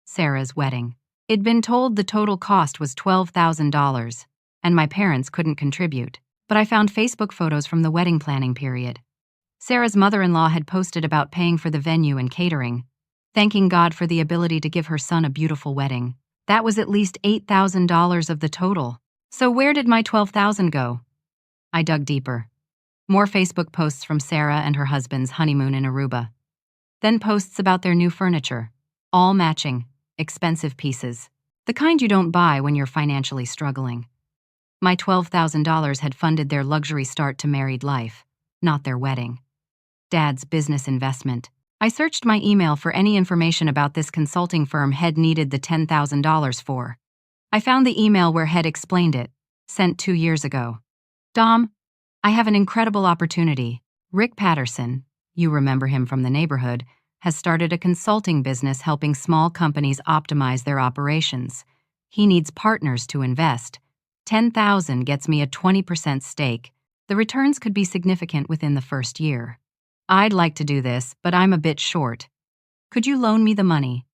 Sarah's wedding. I'd been told the total cost was $12,000, and my parents couldn't contribute, but I found Facebook photos from the wedding planning period. Sarah's mother-in-law had posted about paying for the venue and catering, thanking God for the ability to give her son a beautiful wedding. That was at least $8,000 of the total. So where did my $12,000 go? I dug deeper. More Facebook posts from Sarah and her husband's honeymoon in Aruba. Then posts about their new furniture, all matching, expensive pieces, the kind you don't buy when you're financially struggling. My $12,000 had funded their luxury start to married life, not their wedding. Dad's business investment. I searched my email for any information about this consulting firm had needed the $10,000 for. I found the email where Head explained it, sent 2 years ago. Dom, I have an incredible opportunity. Rick Patterson, you remember him from the neighborhood, has started a consulting business helping small companies optimize their operations. He needs partners to invest. 10,000 gets me a 20% stake. The returns could be significant within the first year. I'd like to do this, but I'm a bit short. Could you loan me the money?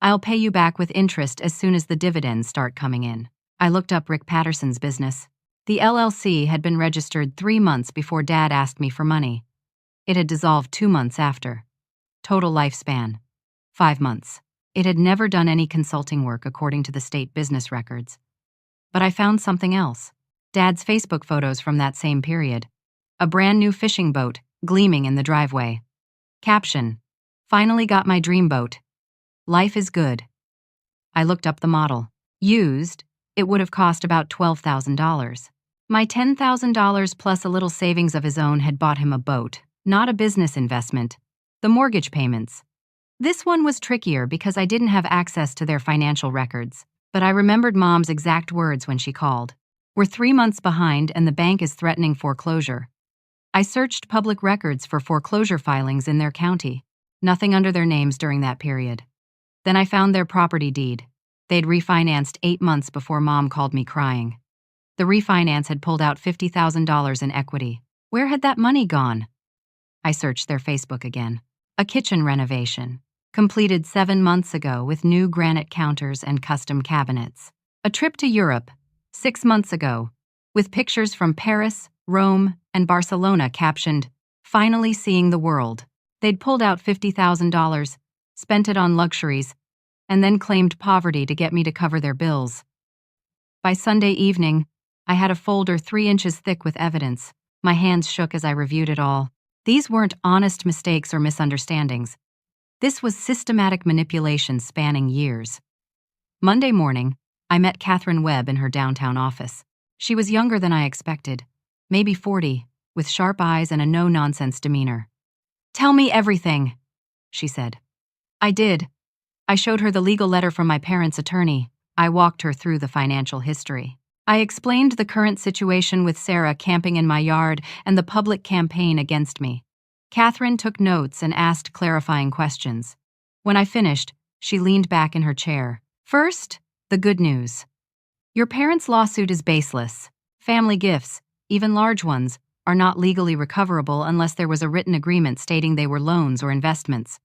I'll pay you back with interest as soon as the dividends start coming in. I looked up Rick Patterson's business. The LLC had been registered 3 months before Dad asked me for money. It had dissolved 2 months after. Total lifespan: 5 months. It had never done any consulting work according to the state business records. But I found something else. Dad's Facebook photos from that same period. A brand new fishing boat, gleaming in the driveway. Caption: Finally got my dream boat. Life is good. I looked up the model. Used, it would have cost about $12,000. My $10,000 plus a little savings of his own had bought him a boat, not a business investment. The mortgage payments. This one was trickier because I didn't have access to their financial records, but I remembered Mom's exact words when she called. We're 3 months behind and the bank is threatening foreclosure. I searched public records for foreclosure filings in their county. Nothing under their names during that period. Then I found their property deed. They'd refinanced 8 months before Mom called me crying. The refinance had pulled out $50,000 in equity. Where had that money gone? I searched their Facebook again. A kitchen renovation. Completed 7 months ago with new granite counters and custom cabinets. A trip to Europe. 6 months ago. With pictures from Paris, Rome, and Barcelona captioned, Finally seeing the world. They'd pulled out $50,000, spent it on luxuries, and then claimed poverty to get me to cover their bills. By Sunday evening, I had a folder 3 inches thick with evidence. My hands shook as I reviewed it all. These weren't honest mistakes or misunderstandings. This was systematic manipulation spanning years. Monday morning, I met Catherine Webb in her downtown office. She was younger than I expected, maybe 40, with sharp eyes and a no-nonsense demeanor. Tell me everything, she said. I did. I showed her the legal letter from my parents' attorney. I walked her through the financial history. I explained the current situation with Sarah camping in my yard and the public campaign against me. Catherine took notes and asked clarifying questions. When I finished, she leaned back in her chair. First, the good news. Your parents' lawsuit is baseless. Family gifts, even large ones, are not legally recoverable unless there was a written agreement stating they were loans or investments.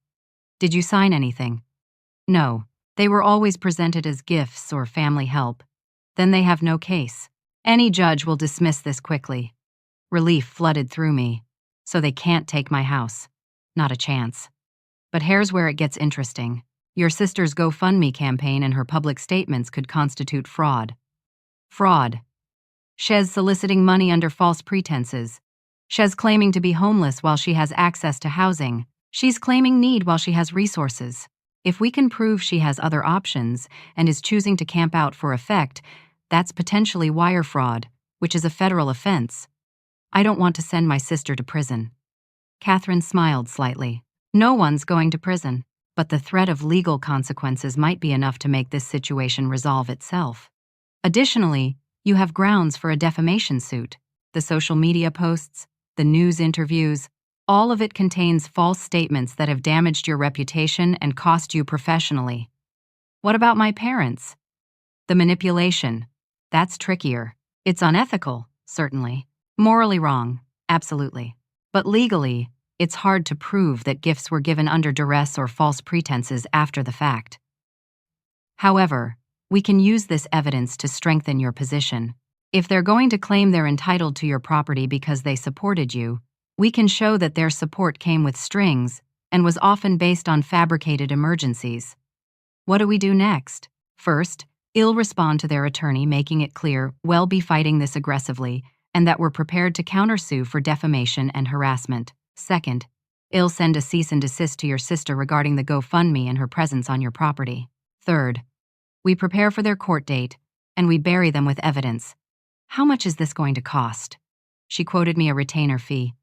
Did you sign anything? No. They were always presented as gifts or family help. Then they have no case. Any judge will dismiss this quickly. Relief flooded through me. So they can't take my house. Not a chance. But here's where it gets interesting. Your sister's GoFundMe campaign and her public statements could constitute fraud. Fraud. Shez soliciting money under false pretenses. Shez claiming to be homeless while she has access to housing. She's claiming need while she has resources. If we can prove she has other options and is choosing to camp out for effect, that's potentially wire fraud, which is a federal offense. I don't want to send my sister to prison. Catherine smiled slightly. No one's going to prison, but the threat of legal consequences might be enough to make this situation resolve itself. Additionally, you have grounds for a defamation suit. The social media posts, the news interviews, all of it contains false statements that have damaged your reputation and cost you professionally. What about my parents? The manipulation. That's trickier. It's unethical, certainly. Morally wrong, absolutely. But legally, it's hard to prove that gifts were given under duress or false pretenses after the fact. However, we can use this evidence to strengthen your position. If they're going to claim they're entitled to your property because they supported you, we can show that their support came with strings and was often based on fabricated emergencies. What do we do next? First, I'll respond to their attorney making it clear we'll be fighting this aggressively and that we're prepared to countersue for defamation and harassment. Second, I'll send a cease and desist to your sister regarding the GoFundMe and her presence on your property. Third, we prepare for their court date and we bury them with evidence. How much is this going to cost? She quoted me a retainer fee.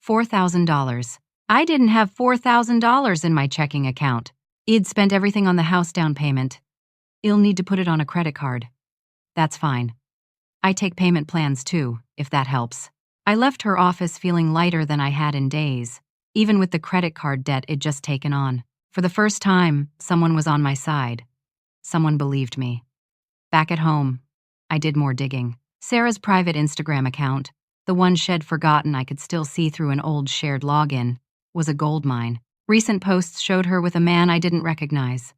$4,000. I didn't have $4,000 in my checking account. I'd spent everything on the house down payment. I'll need to put it on a credit card. That's fine. I take payment plans too, if that helps. I left her office feeling lighter than I had in days, even with the credit card debt it'd just taken on. For the first time, someone was on my side. Someone believed me. Back at home, I did more digging. Sarah's private Instagram account, the one she'd forgotten I could still see through an old shared login, was a goldmine. Recent posts showed her with a man I didn't recognize.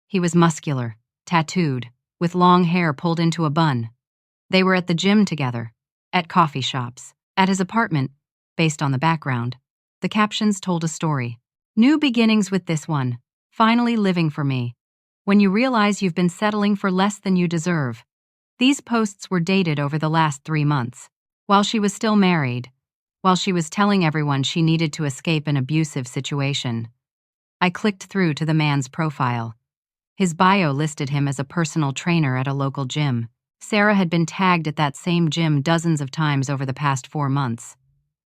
He was muscular, tattooed, with long hair pulled into a bun. They were at the gym together, at coffee shops, at his apartment, based on the background. The captions told a story. New beginnings with this one, finally living for me. When you realize you've been settling for less than you deserve. These posts were dated over the last 3 months, while she was still married, while she was telling everyone she needed to escape an abusive situation. I clicked through to the man's profile. His bio listed him as a personal trainer at a local gym. Sarah had been tagged at that same gym dozens of times over the past 4 months.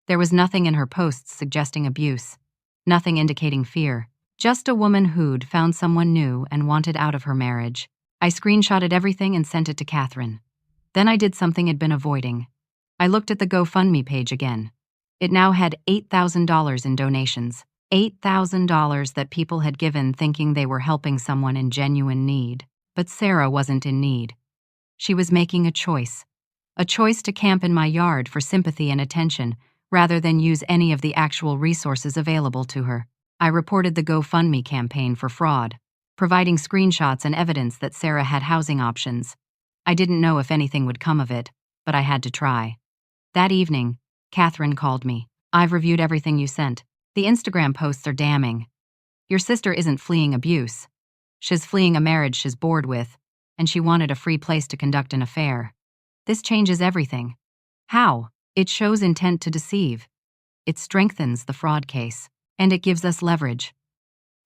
There was nothing in her posts suggesting abuse, nothing indicating fear, just a woman who'd found someone new and wanted out of her marriage. I screenshotted everything and sent it to Catherine. Then I did something I'd been avoiding. I looked at the GoFundMe page again. It now had $8,000 in donations. $8,000 that people had given thinking they were helping someone in genuine need. But Sarah wasn't in need. She was making a choice to camp in my yard for sympathy and attention, rather than use any of the actual resources available to her. I reported the GoFundMe campaign for fraud, providing screenshots and evidence that Sarah had housing options. I didn't know if anything would come of it, but I had to try. That evening, Catherine called me. I've reviewed everything you sent. The Instagram posts are damning. Your sister isn't fleeing abuse. She's fleeing a marriage she's bored with, and she wanted a free place to conduct an affair. This changes everything. How? It shows intent to deceive. It strengthens the fraud case, and it gives us leverage.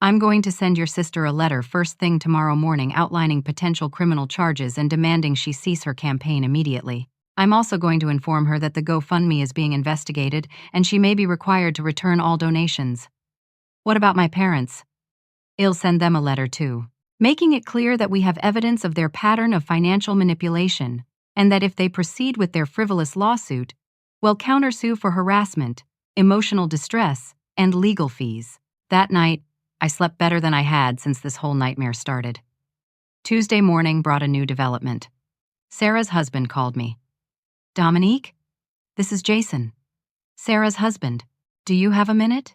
I'm going to send your sister a letter first thing tomorrow morning outlining potential criminal charges and demanding she cease her campaign immediately. I'm also going to inform her that the GoFundMe is being investigated and she may be required to return all donations. What about my parents? I'll send them a letter too, making it clear that we have evidence of their pattern of financial manipulation and that if they proceed with their frivolous lawsuit, we'll countersue for harassment, emotional distress, and legal fees. That night, I slept better than I had since this whole nightmare started. Tuesday morning brought a new development. Sarah's husband called me. Dominique? This is Jason. Sarah's husband. Do you have a minute?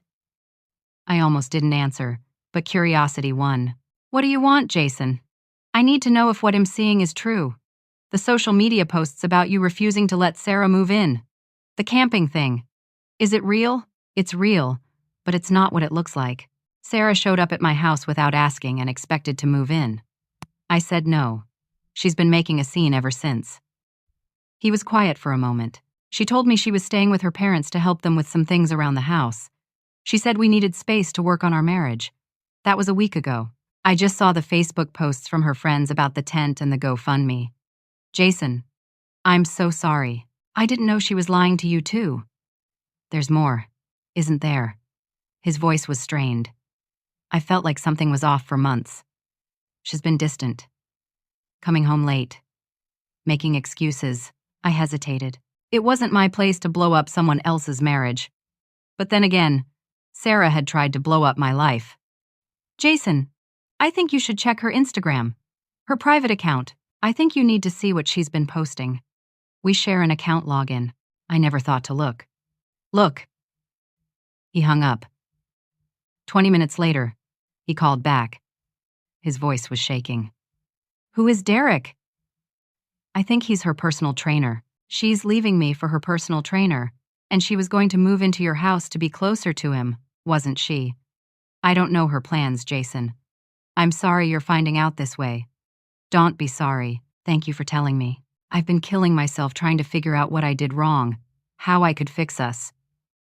I almost didn't answer, but curiosity won. What do you want, Jason? I need to know if what I'm seeing is true. The social media posts about you refusing to let Sarah move in. The camping thing. Is it real? It's real, but it's not what it looks like. Sarah showed up at my house without asking and expected to move in. I said no. She's been making a scene ever since. He was quiet for a moment. She told me she was staying with her parents to help them with some things around the house. She said we needed space to work on our marriage. That was a week ago. I just saw the Facebook posts from her friends about the tent and the GoFundMe. Jason, I'm so sorry. I didn't know she was lying to you too. There's more, isn't there? His voice was strained. I felt like something was off for months. She's been distant, coming home late, making excuses. I hesitated. It wasn't my place to blow up someone else's marriage. But then again, Sarah had tried to blow up my life. Jason, I think you should check her Instagram. Her private account. I think you need to see what she's been posting. We share an account login. I never thought to look. Look. He hung up. 20 minutes later, he called back. His voice was shaking. Who is Derek? I think he's her personal trainer. She's leaving me for her personal trainer, and she was going to move into your house to be closer to him, wasn't she? I don't know her plans, Jason. I'm sorry you're finding out this way. Don't be sorry. Thank you for telling me. I've been killing myself trying to figure out what I did wrong, how I could fix us.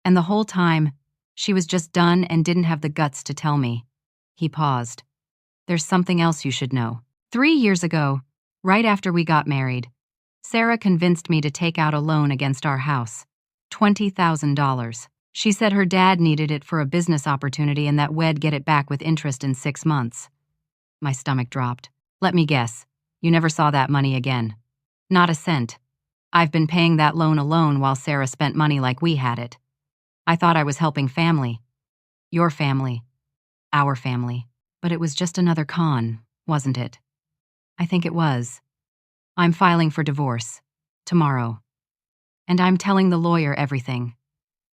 And the whole time, she was just done and didn't have the guts to tell me. He paused. There's something else you should know. 3 years ago, right after we got married, Sarah convinced me to take out a loan against our house. $20,000. She said her dad needed it for a business opportunity and that we'd get it back with interest in 6 months. My stomach dropped. Let me guess. You never saw that money again. Not a cent. I've been paying that loan alone while Sarah spent money like we had it. I thought I was helping family. Your family. Our family. But it was just another con, wasn't it? I think it was. I'm filing for divorce. Tomorrow. And I'm telling the lawyer everything.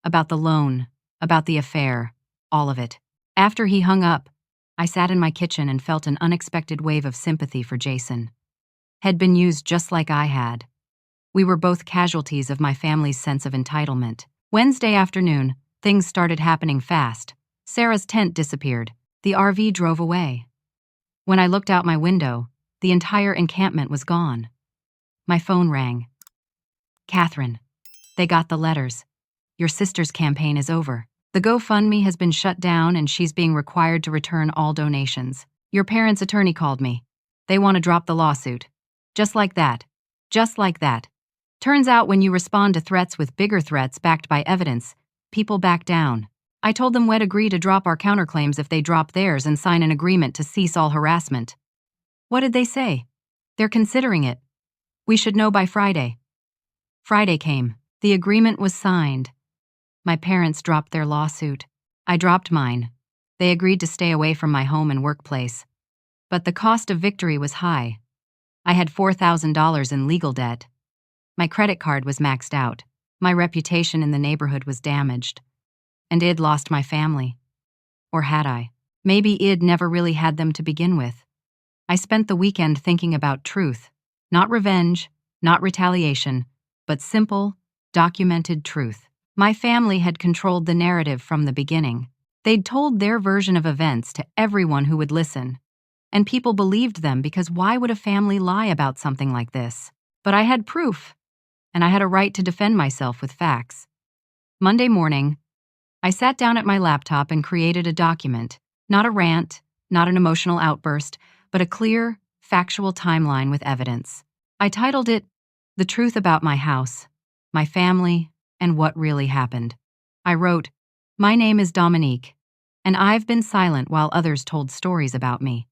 About the loan, about the affair, all of it. After he hung up, I sat in my kitchen and felt an unexpected wave of sympathy for Jason. Had been used just like I had. We were both casualties of my family's sense of entitlement. Wednesday afternoon, things started happening fast. Sarah's tent disappeared. The RV drove away. When I looked out my window, the entire encampment was gone. My phone rang. Catherine, they got the letters. Your sister's campaign is over. The GoFundMe has been shut down and she's being required to return all donations. Your parents' attorney called me. They want to drop the lawsuit. Just like that. Just like that. Turns out when you respond to threats with bigger threats backed by evidence, people back down. I told them we'd agree to drop our counterclaims if they drop theirs and sign an agreement to cease all harassment. What did they say? They're considering it. We should know by Friday. Friday came. The agreement was signed. My parents dropped their lawsuit. I dropped mine. They agreed to stay away from my home and workplace. But the cost of victory was high. I had $4,000 in legal debt. My credit card was maxed out. My reputation in the neighborhood was damaged. And I'd lost my family. Or had I? Maybe I'd never really had them to begin with. I spent the weekend thinking about truth. Not revenge, not retaliation, but simple, documented truth. My family had controlled the narrative from the beginning. They'd told their version of events to everyone who would listen. And people believed them because why would a family lie about something like this? But I had proof, and I had a right to defend myself with facts. Monday morning, I sat down at my laptop and created a document. Not a rant, not an emotional outburst, but a clear, factual timeline with evidence. I titled it, The Truth About My House, My Family, and What Really Happened. I wrote, My name is Dominique, and I've been silent while others told stories about me.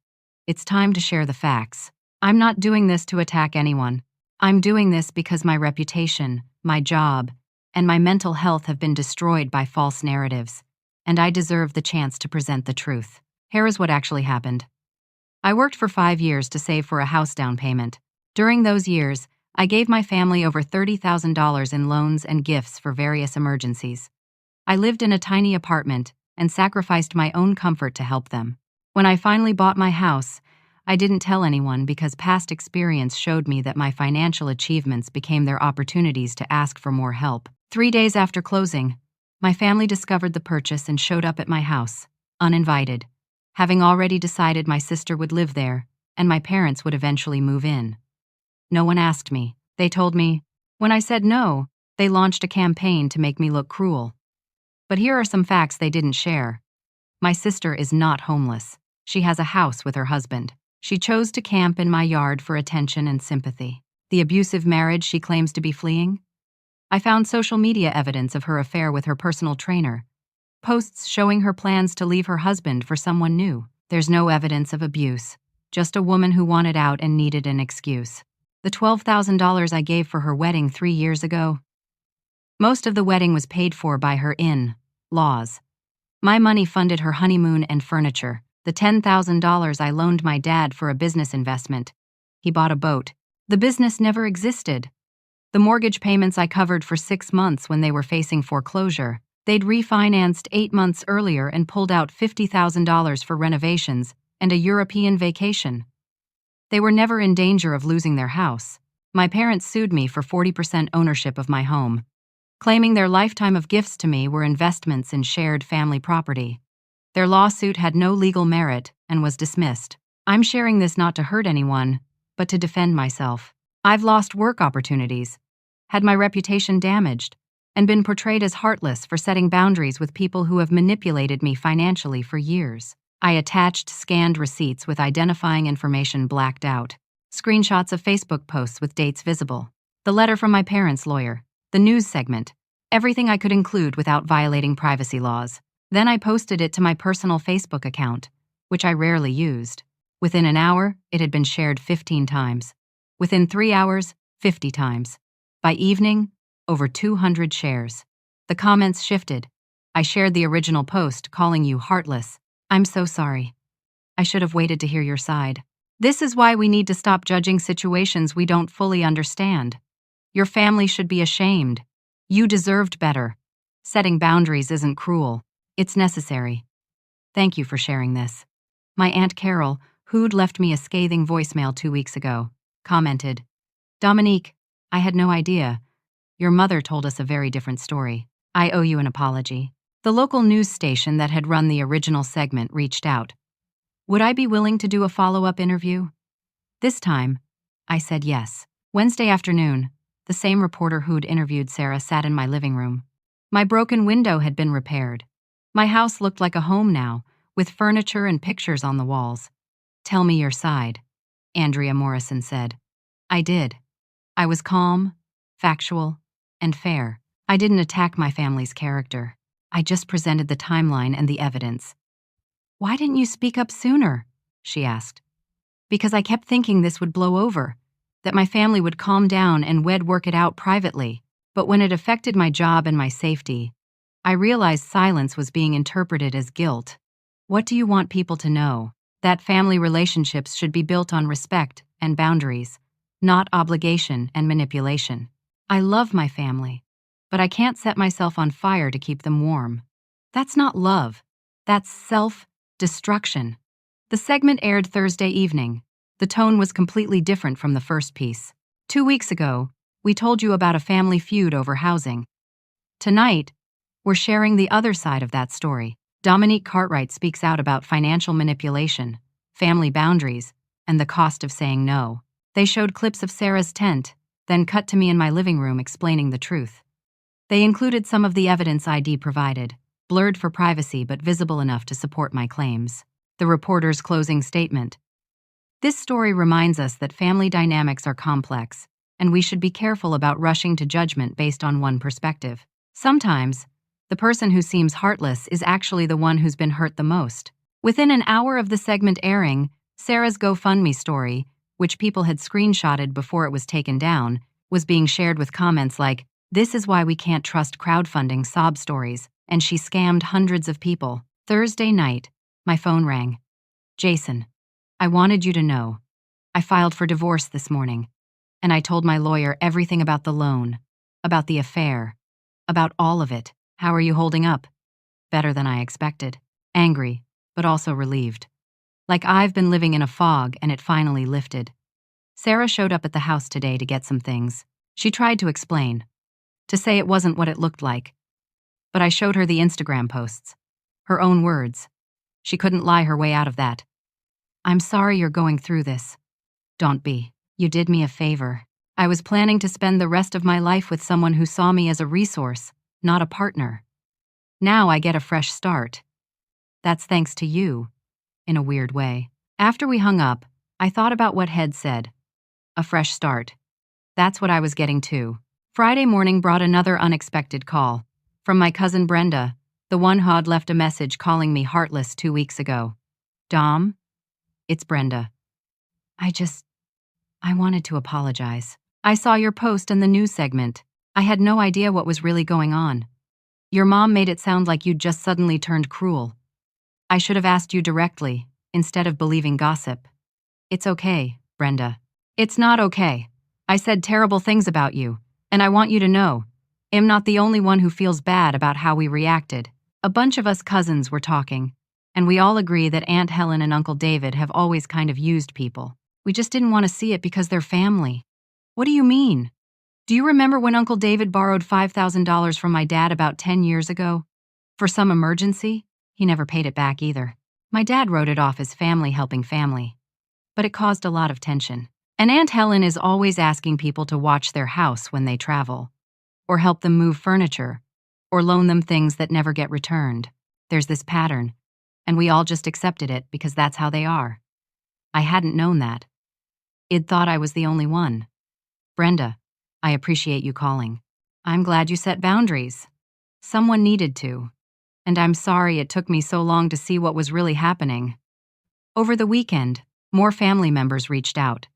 It's time to share the facts. I'm not doing this to attack anyone. I'm doing this because my reputation, my job, and my mental health have been destroyed by false narratives, and I deserve the chance to present the truth. Here is what actually happened. I worked for 5 years to save for a house down payment. During those years, I gave my family over $30,000 in loans and gifts for various emergencies. I lived in a tiny apartment and sacrificed my own comfort to help them. When I finally bought my house, I didn't tell anyone because past experience showed me that my financial achievements became their opportunities to ask for more help. 3 days after closing, my family discovered the purchase and showed up at my house, uninvited, having already decided my sister would live there and my parents would eventually move in. No one asked me. They told me, when I said no, they launched a campaign to make me look cruel. But here are some facts they didn't share. My sister is not homeless. She has a house with her husband. She chose to camp in my yard for attention and sympathy. The abusive marriage she claims to be fleeing? I found social media evidence of her affair with her personal trainer. Posts showing her plans to leave her husband for someone new. There's no evidence of abuse. Just a woman who wanted out and needed an excuse. The $12,000 I gave for her wedding 3 years ago? Most of the wedding was paid for by her in-laws. My money funded her honeymoon and furniture. The $10,000 I loaned my dad for a business investment. He bought a boat. The business never existed. The mortgage payments I covered for 6 months when they were facing foreclosure. They'd refinanced 8 months earlier and pulled out $50,000 for renovations and a European vacation. They were never in danger of losing their house. My parents sued me for 40% ownership of my home, claiming their lifetime of gifts to me were investments in shared family property. Their lawsuit had no legal merit and was dismissed. I'm sharing this not to hurt anyone, but to defend myself. I've lost work opportunities, had my reputation damaged, and been portrayed as heartless for setting boundaries with people who have manipulated me financially for years. I attached scanned receipts with identifying information blacked out, screenshots of Facebook posts with dates visible, the letter from my parents' lawyer, the news segment, everything I could include without violating privacy laws. Then I posted it to my personal Facebook account, which I rarely used. Within an hour, it had been shared 15 times. Within 3 hours, 50 times. By evening, over 200 shares. The comments shifted. I shared the original post calling you heartless. I'm so sorry. I should have waited to hear your side. This is why we need to stop judging situations we don't fully understand. Your family should be ashamed. You deserved better. Setting boundaries isn't cruel. It's necessary. Thank you for sharing this. My Aunt Carol, who'd left me a scathing voicemail 2 weeks ago, commented, Dominique, I had no idea. Your mother told us a very different story. I owe you an apology. The local news station that had run the original segment reached out. Would I be willing to do a follow-up interview? This time, I said yes. Wednesday afternoon, the same reporter who'd interviewed Sarah sat in my living room. My broken window had been repaired. My house looked like a home now, with furniture and pictures on the walls. Tell me your side, Andrea Morrison said. I did. I was calm, factual, and fair. I didn't attack my family's character. I just presented the timeline and the evidence. Why didn't you speak up sooner? She asked. Because I kept thinking this would blow over, that my family would calm down and we'd work it out privately. But when it affected my job and my safety, I realized silence was being interpreted as guilt. What do you want people to know? That family relationships should be built on respect and boundaries, not obligation and manipulation. I love my family, but I can't set myself on fire to keep them warm. That's not love. That's self-destruction. The segment aired Thursday evening. The tone was completely different from the first piece. 2 weeks ago, we told you about a family feud over housing. Tonight, we're sharing the other side of that story. Dominique Cartwright speaks out about financial manipulation, family boundaries, and the cost of saying no. They showed clips of Sarah's tent, then cut to me in my living room explaining the truth. They included some of the evidence ID provided, blurred for privacy but visible enough to support my claims. The reporter's closing statement. This story reminds us that family dynamics are complex, and we should be careful about rushing to judgment based on one perspective. Sometimes, the person who seems heartless is actually the one who's been hurt the most. Within an hour of the segment airing, Sarah's GoFundMe story, which people had screenshotted before it was taken down, was being shared with comments like, "This is why we can't trust crowdfunding sob stories," and she scammed hundreds of people. Thursday night, my phone rang. Jason, I wanted you to know. I filed for divorce this morning, and I told my lawyer everything about the loan, about the affair, about all of it. How are you holding up? Better than I expected. Angry, but also relieved. Like I've been living in a fog and it finally lifted. Sarah showed up at the house today to get some things. She tried to explain, to say it wasn't what it looked like. But I showed her the Instagram posts. Her own words. She couldn't lie her way out of that. I'm sorry you're going through this. Don't be. You did me a favor. I was planning to spend the rest of my life with someone who saw me as a resource, not a partner. Now I get a fresh start. That's thanks to you, in a weird way. After we hung up, I thought about what Head said. A fresh start. That's what I was getting too. Friday morning brought another unexpected call. From my cousin Brenda, the one who'd left a message calling me heartless 2 weeks ago. Dom? It's Brenda. I wanted to apologize. I saw your post in the news segment. I had no idea what was really going on. Your mom made it sound like you'd just suddenly turned cruel. I should have asked you directly, instead of believing gossip. It's okay, Brenda. It's not okay. I said terrible things about you, and I want you to know, I'm not the only one who feels bad about how we reacted. A bunch of us cousins were talking, and we all agree that Aunt Helen and Uncle David have always kind of used people. We just didn't want to see it because they're family. What do you mean? Do you remember when Uncle David borrowed $5,000 from my dad about 10 years ago? For some emergency? He never paid it back either. My dad wrote it off as family helping family. But it caused a lot of tension. And Aunt Helen is always asking people to watch their house when they travel, or help them move furniture, or loan them things that never get returned. There's this pattern, and we all just accepted it because that's how they are. I hadn't known that. I'd thought I was the only one. Brenda, I appreciate you calling. I'm glad you set boundaries. Someone needed to. And I'm sorry it took me so long to see what was really happening. Over the weekend, more family members reached out.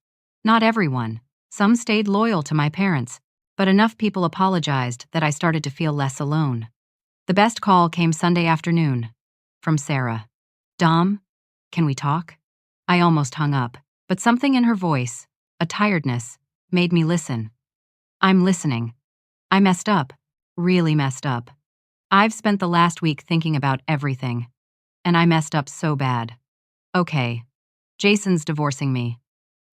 Not everyone. Some stayed loyal to my parents, but enough people apologized that I started to feel less alone. The best call came Sunday afternoon, from Sarah. "Dom, can we talk?" I almost hung up, but something in her voice, a tiredness, made me listen. "I'm listening. I messed up, really messed up. I've spent the last week thinking about everything, and I messed up so bad. Okay, Jason's divorcing me.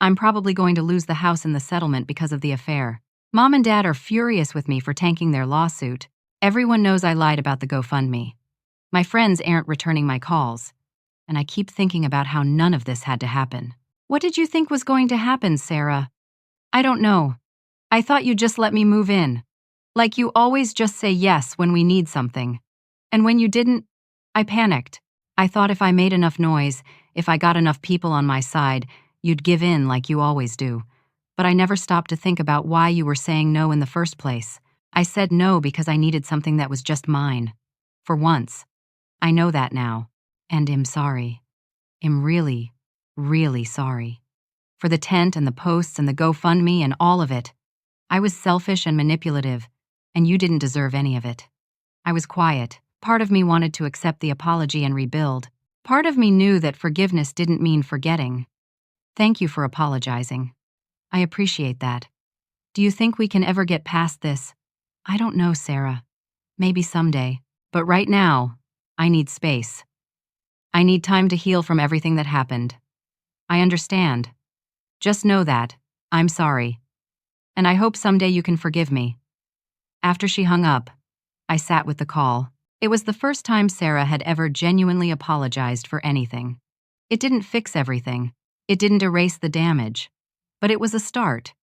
I'm probably going to lose the house in the settlement because of the affair. Mom and Dad are furious with me for tanking their lawsuit. Everyone knows I lied about the GoFundMe. My friends aren't returning my calls, and I keep thinking about how none of this had to happen." "What did you think was going to happen, Sarah?" "I don't know. I thought you'd just let me move in. Like you always just say yes when we need something. And when you didn't, I panicked. I thought if I made enough noise, if I got enough people on my side, you'd give in like you always do. But I never stopped to think about why you were saying no in the first place. I said no because I needed something that was just mine. For once. I know that now. And I'm sorry. I'm really, really sorry. For the tent and the posts and the GoFundMe and all of it. I was selfish and manipulative, and you didn't deserve any of it. I was quiet. Part of me wanted to accept the apology and rebuild. Part of me knew that forgiveness didn't mean forgetting. Thank you for apologizing. I appreciate that. Do you think we can ever get past this? I don't know, Sarah. Maybe someday. But right now, I need space. I need time to heal from everything that happened. I understand. Just know that. I'm sorry. And I hope someday you can forgive me." After she hung up, I sat with the call. It was the first time Sarah had ever genuinely apologized for anything. It didn't fix everything. It didn't erase the damage. But it was a start.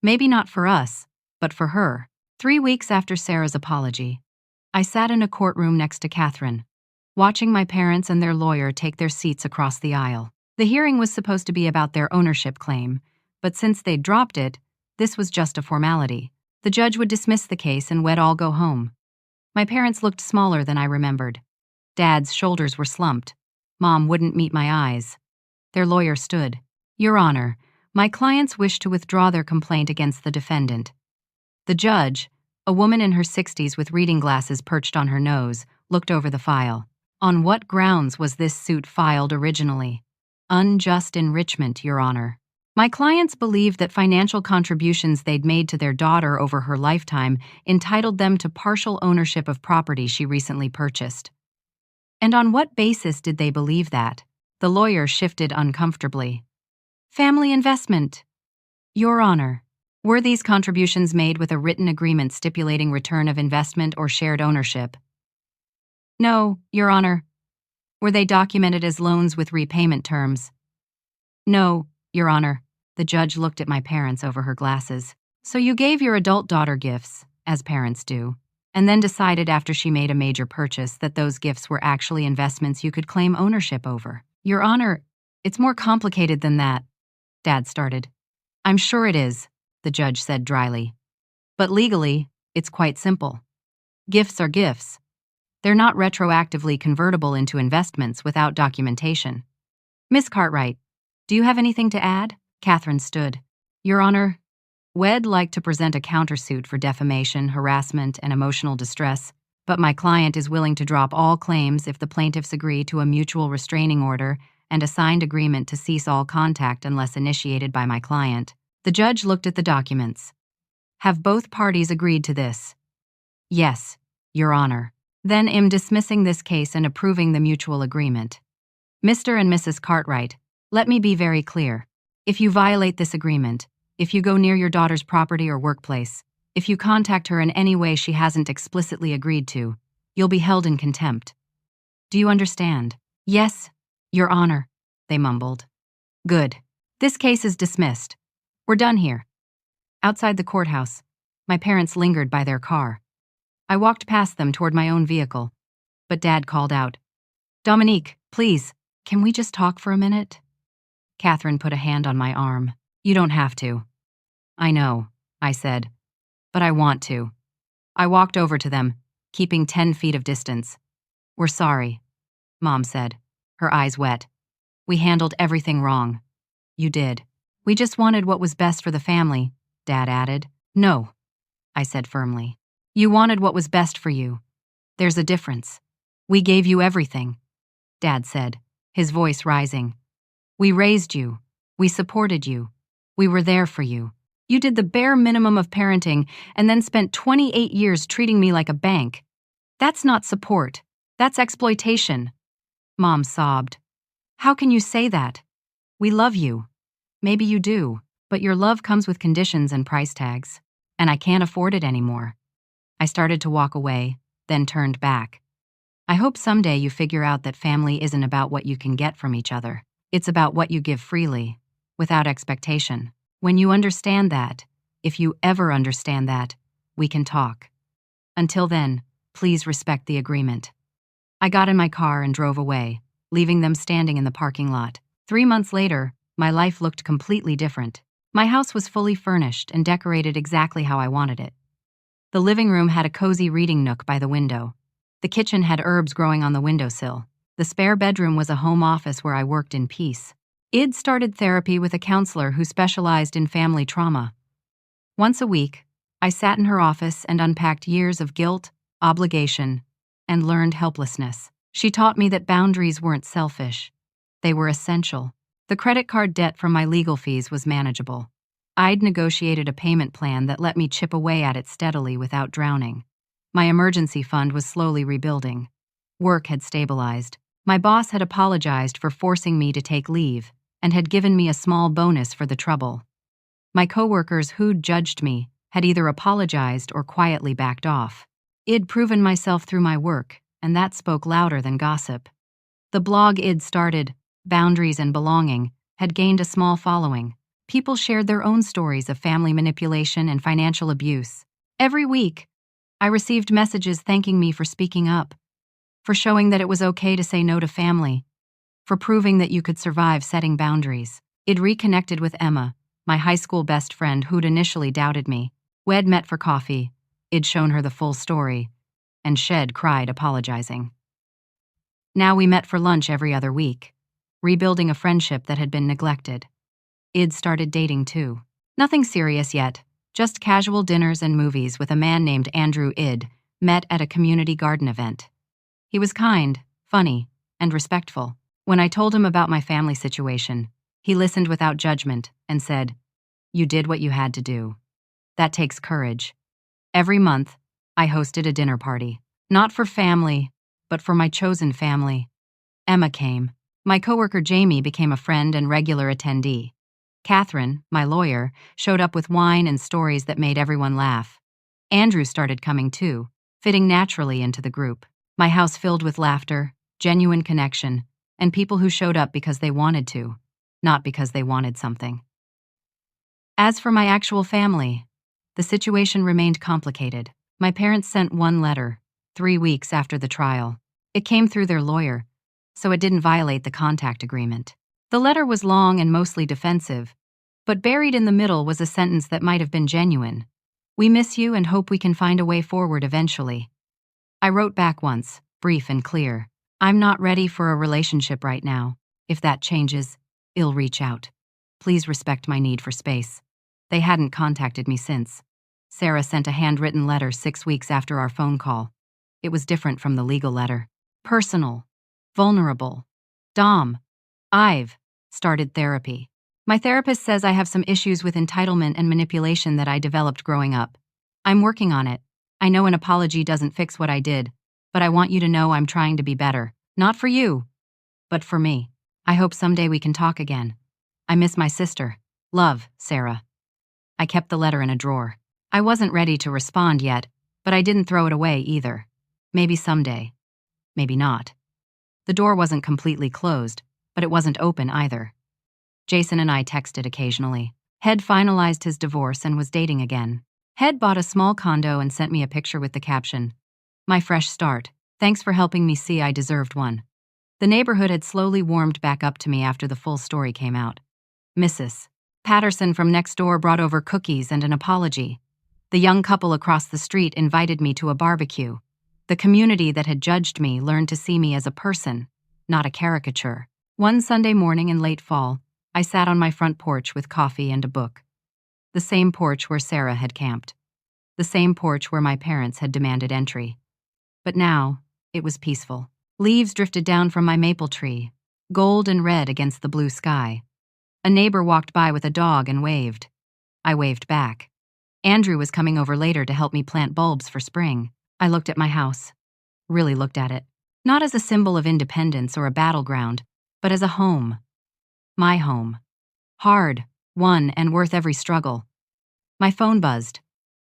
Maybe not for us, but for her. 3 weeks after Sarah's apology, I sat in a courtroom next to Catherine, watching my parents and their lawyer take their seats across the aisle. The hearing was supposed to be about their ownership claim, but since they'd dropped it, this was just a formality. The judge would dismiss the case and we'd all go home. My parents looked smaller than I remembered. Dad's shoulders were slumped. Mom wouldn't meet my eyes. Their lawyer stood. "Your Honor, my clients wish to withdraw their complaint against the defendant." The judge, a woman in her 60s with reading glasses perched on her nose, looked over the file. "On what grounds was this suit filed originally?" "Unjust enrichment, Your Honor." My clients believed that financial contributions they'd made to their daughter over her lifetime entitled them to partial ownership of property she recently purchased. And on what basis did they believe that? The lawyer shifted uncomfortably. "Family investment." "Your Honor, were these contributions made with a written agreement stipulating return of investment or shared ownership?" "No, Your Honor." "Were they documented as loans with repayment terms?" "No, Your Honor." The judge looked at my parents over her glasses. "So you gave your adult daughter gifts, as parents do, and then decided after she made a major purchase that those gifts were actually investments you could claim ownership over." "Your Honor, it's more complicated than that," Dad started. "I'm sure it is," the judge said dryly. "But legally, it's quite simple. Gifts are gifts. They're not retroactively convertible into investments without documentation." "Miss Cartwright, do you have anything to add?" Catherine stood. "Your Honor, we'd like to present a countersuit for defamation, harassment, and emotional distress, but my client is willing to drop all claims if the plaintiffs agree to a mutual restraining order and a signed agreement to cease all contact unless initiated by my client." The judge looked at the documents. "Have both parties agreed to this?" "Yes, Your Honor." "Then am dismissing this case and approving the mutual agreement." "Mr. and Mrs. Cartwright, let me be very clear. If you violate this agreement, if you go near your daughter's property or workplace, if you contact her in any way she hasn't explicitly agreed to, you'll be held in contempt. Do you understand?" "Yes, Your Honor," they mumbled. "Good. This case is dismissed. We're done here." Outside the courthouse, my parents lingered by their car. I walked past them toward my own vehicle, but Dad called out, "Dominique, please, can we just talk for a minute?" Catherine put a hand on my arm. "You don't have to." "I know," I said, "but I want to." I walked over to them, keeping 10 feet of distance. "We're sorry," Mom said, her eyes wet. "We handled everything wrong." "You did. We just wanted what was best for the family, Dad added. No, I said firmly. You wanted what was best for you. There's a difference. We gave you everything, Dad said, his voice rising. We raised you. We supported you. We were there for you. You did the bare minimum of parenting and then spent 28 years treating me like a bank. That's not support. That's exploitation. Mom sobbed. How can you say that? We love you. Maybe you do, but your love comes with conditions and price tags, and I can't afford it anymore. I started to walk away, then turned back. I hope someday you figure out that family isn't about what you can get from each other. It's about what you give freely, without expectation. When you understand that, if you ever understand that, we can talk. Until then, please respect the agreement. I got in my car and drove away, leaving them standing in the parking lot. 3 months later, my life looked completely different. My house was fully furnished and decorated exactly how I wanted it. The living room had a cozy reading nook by the window. The kitchen had herbs growing on the windowsill. The spare bedroom was a home office where I worked in peace. I'd started therapy with a counselor who specialized in family trauma. Once a week, I sat in her office and unpacked years of guilt, obligation, and learned helplessness. She taught me that boundaries weren't selfish. They were essential. The credit card debt from my legal fees was manageable. I'd negotiated a payment plan that let me chip away at it steadily without drowning. My emergency fund was slowly rebuilding. Work had stabilized. My boss had apologized for forcing me to take leave and had given me a small bonus for the trouble. My coworkers who'd judged me had either apologized or quietly backed off. I'd proven myself through my work, and that spoke louder than gossip. The blog I'd started, Boundaries and Belonging, had gained a small following. People shared their own stories of family manipulation and financial abuse. Every week, I received messages thanking me for speaking up, for showing that it was okay to say no to family, for proving that you could survive setting boundaries. I'd reconnected with Emma, my high school best friend who'd initially doubted me. We'd met for coffee. I'd shown her the full story, and she'd cried apologizing. Now we met for lunch every other week, rebuilding a friendship that had been neglected. I'd started dating too. Nothing serious yet, just casual dinners and movies with a man named Andrew. I'd met at a community garden event. He was kind, funny, and respectful. When I told him about my family situation, he listened without judgment and said, "You did what you had to do. That takes courage." Every month, I hosted a dinner party. Not for family, but for my chosen family. Emma came. My coworker Jamie became a friend and regular attendee. Catherine, my lawyer, showed up with wine and stories that made everyone laugh. Andrew started coming too, fitting naturally into the group. My house filled with laughter, genuine connection, and people who showed up because they wanted to, not because they wanted something. As for my actual family, the situation remained complicated. My parents sent one letter, 3 weeks after the trial. It came through their lawyer, so it didn't violate the contact agreement. The letter was long and mostly defensive, but buried in the middle was a sentence that might have been genuine. "We miss you and hope we can find a way forward eventually." I wrote back once, brief and clear. "I'm not ready for a relationship right now. If that changes, I'll reach out. Please respect my need for space." They hadn't contacted me since. Sarah sent a handwritten letter 6 weeks after our phone call. It was different from the legal letter. Personal. Vulnerable. "Dom, I've started therapy. My therapist says I have some issues with entitlement and manipulation that I developed growing up. I'm working on it. I know an apology doesn't fix what I did, but I want you to know I'm trying to be better. Not for you, but for me. I hope someday we can talk again. I miss my sister. Love, Sarah." I kept the letter in a drawer. I wasn't ready to respond yet, but I didn't throw it away either. Maybe someday. Maybe not. The door wasn't completely closed, but it wasn't open either. Jason and I texted occasionally. Head finalized his divorce and was dating again. Head bought a small condo and sent me a picture with the caption, "My fresh start. Thanks for helping me see I deserved one." The neighborhood had slowly warmed back up to me after the full story came out. Mrs. Patterson from next door brought over cookies and an apology. The young couple across the street invited me to a barbecue. The community that had judged me learned to see me as a person, not a caricature. One Sunday morning in late fall, I sat on my front porch with coffee and a book. The same porch where Sarah had camped. The same porch where my parents had demanded entry. But now, it was peaceful. Leaves drifted down from my maple tree, gold and red against the blue sky. A neighbor walked by with a dog and waved. I waved back. Andrew was coming over later to help me plant bulbs for spring. I looked at my house. Really looked at it. Not as a symbol of independence or a battleground, but as a home. My home. Hard, won, and worth every struggle. My phone buzzed.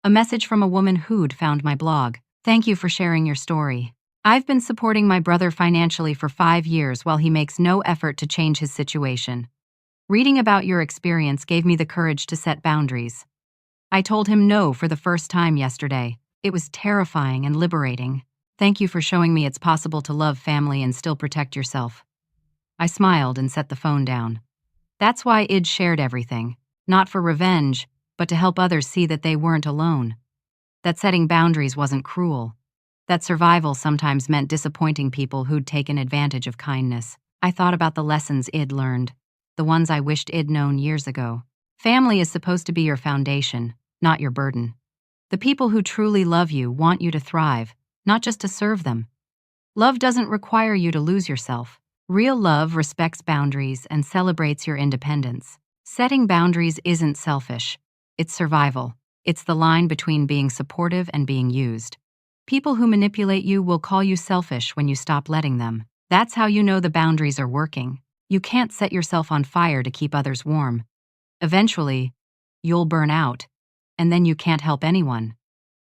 A message from a woman who'd found my blog. Thank you for sharing your story. I've been supporting my brother financially for 5 years while he makes no effort to change his situation. Reading about your experience gave me the courage to set boundaries. I told him no for the first time yesterday. It was terrifying and liberating. Thank you for showing me it's possible to love family and still protect yourself. I smiled and set the phone down. That's why Id shared everything. Not for revenge, but to help others see that they weren't alone. That setting boundaries wasn't cruel. That survival sometimes meant disappointing people who'd taken advantage of kindness. I thought about the lessons Id learned, the ones I wished Id known years ago. Family is supposed to be your foundation, not your burden. The people who truly love you want you to thrive, not just to serve them. Love doesn't require you to lose yourself. Real love respects boundaries and celebrates your independence. Setting boundaries isn't selfish. It's survival. It's the line between being supportive and being used. People who manipulate you will call you selfish when you stop letting them. That's how you know the boundaries are working. You can't set yourself on fire to keep others warm. Eventually, you'll burn out, and then you can't help anyone,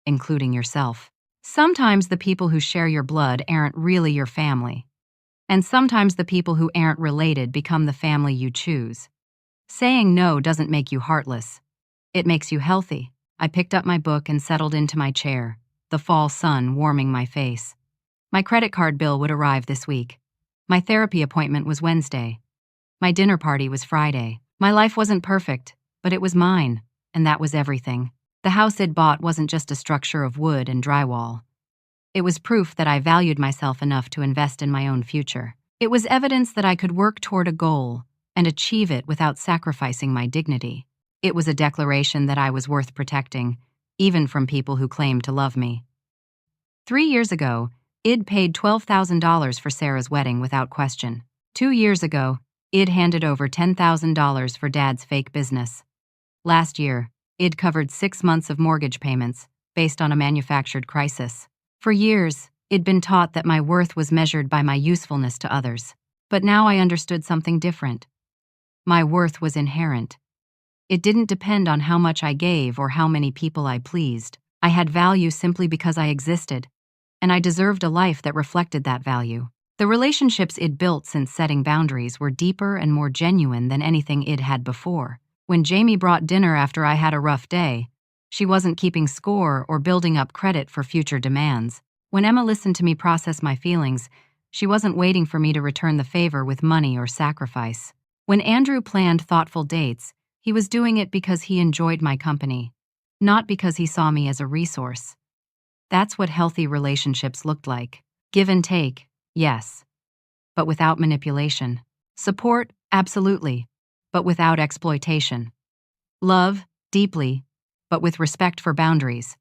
including yourself. Sometimes the people who share your blood aren't really your family. And sometimes the people who aren't related become the family you choose. Saying no doesn't make you heartless. It makes you healthy. I picked up my book and settled into my chair, the fall sun warming my face. My credit card bill would arrive this week. My therapy appointment was Wednesday. My dinner party was Friday. My life wasn't perfect, but it was mine, and that was everything. The house I'd bought wasn't just a structure of wood and drywall. It was proof that I valued myself enough to invest in my own future. It was evidence that I could work toward a goal and achieve it without sacrificing my dignity. It was a declaration that I was worth protecting, even from people who claimed to love me. 3 years ago, Id paid $12,000 for Sarah's wedding without question. 2 years ago, Id handed over $10,000 for Dad's fake business. Last year, Id covered 6 months of mortgage payments based on a manufactured crisis. For years, I'd been taught that my worth was measured by my usefulness to others. But now I understood something different. My worth was inherent. It didn't depend on how much I gave or how many people I pleased. I had value simply because I existed, and I deserved a life that reflected that value. The relationships I'd built since setting boundaries were deeper and more genuine than anything I'd had before. When Jamie brought dinner after I had a rough day, she wasn't keeping score or building up credit for future demands. When Emma listened to me process my feelings, she wasn't waiting for me to return the favor with money or sacrifice. When Andrew planned thoughtful dates, he was doing it because he enjoyed my company, not because he saw me as a resource. That's what healthy relationships looked like. Give and take, yes, but without manipulation. Support, absolutely, but without exploitation. Love, deeply, but with respect for boundaries.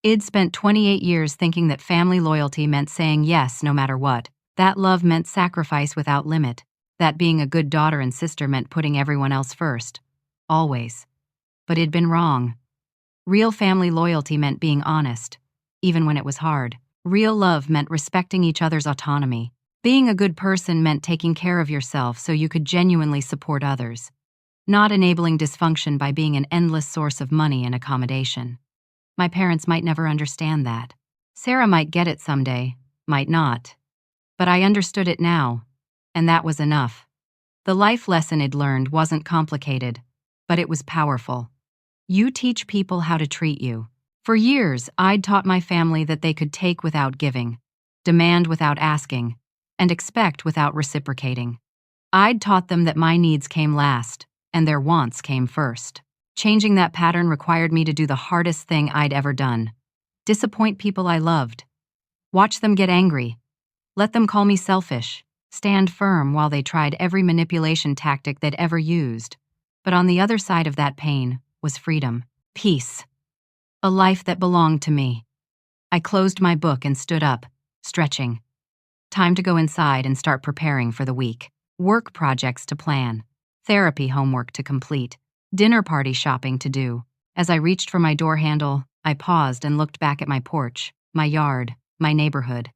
Id spent 28 years thinking that family loyalty meant saying yes no matter what. That love meant sacrifice without limit. That being a good daughter and sister meant putting everyone else first. Always. But I'd been wrong. Real family loyalty meant being honest, even when it was hard. Real love meant respecting each other's autonomy. Being a good person meant taking care of yourself so you could genuinely support others, not enabling dysfunction by being an endless source of money and accommodation. My parents might never understand that. Sarah might get it someday, might not. But I understood it now, and that was enough. The life lesson I'd learned wasn't complicated, but it was powerful. You teach people how to treat you. For years, I'd taught my family that they could take without giving, demand without asking, and expect without reciprocating. I'd taught them that my needs came last, and their wants came first. Changing that pattern required me to do the hardest thing I'd ever done. Disappoint people I loved. Watch them get angry. Let them call me selfish. Stand firm while they tried every manipulation tactic they'd ever used. But on the other side of that pain was freedom, peace, a life that belonged to me. I closed my book and stood up, stretching. Time to go inside and start preparing for the week. Work projects to plan, therapy homework to complete, dinner party shopping to do. As I reached for my door handle, I paused and looked back at my porch, my yard, my neighborhood.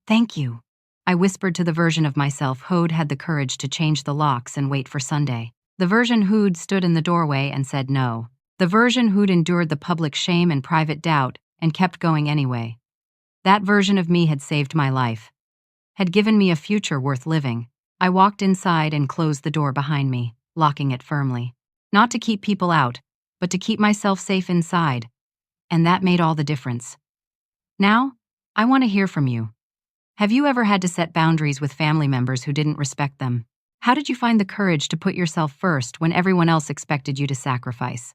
Thank you, I whispered to the version of myself who'd had the courage to change the locks and wait for Sunday. The version who'd stood in the doorway and said no. The version who'd endured the public shame and private doubt and kept going anyway. That version of me had saved my life, had given me a future worth living. I walked inside and closed the door behind me, locking it firmly. Not to keep people out, but to keep myself safe inside. And that made all the difference. Now, I want to hear from you. Have you ever had to set boundaries with family members who didn't respect them? How did you find the courage to put yourself first when everyone else expected you to sacrifice?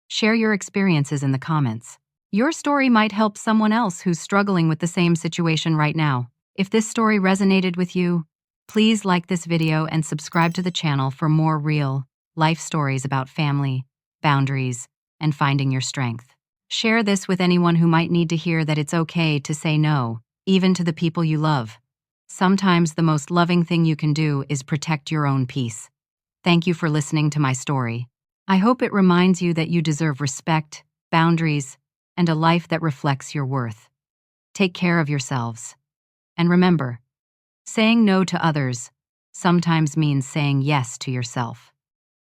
Share your experiences in the comments. Your story might help someone else who's struggling with the same situation right now. If this story resonated with you, please like this video and subscribe to the channel for more real life stories about family, boundaries, and finding your strength. Share this with anyone who might need to hear that it's okay to say no, even to the people you love. Sometimes the most loving thing you can do is protect your own peace. Thank you for listening to my story. I hope it reminds you that you deserve respect, boundaries, and a life that reflects your worth. Take care of yourselves. And remember, saying no to others sometimes means saying yes to yourself.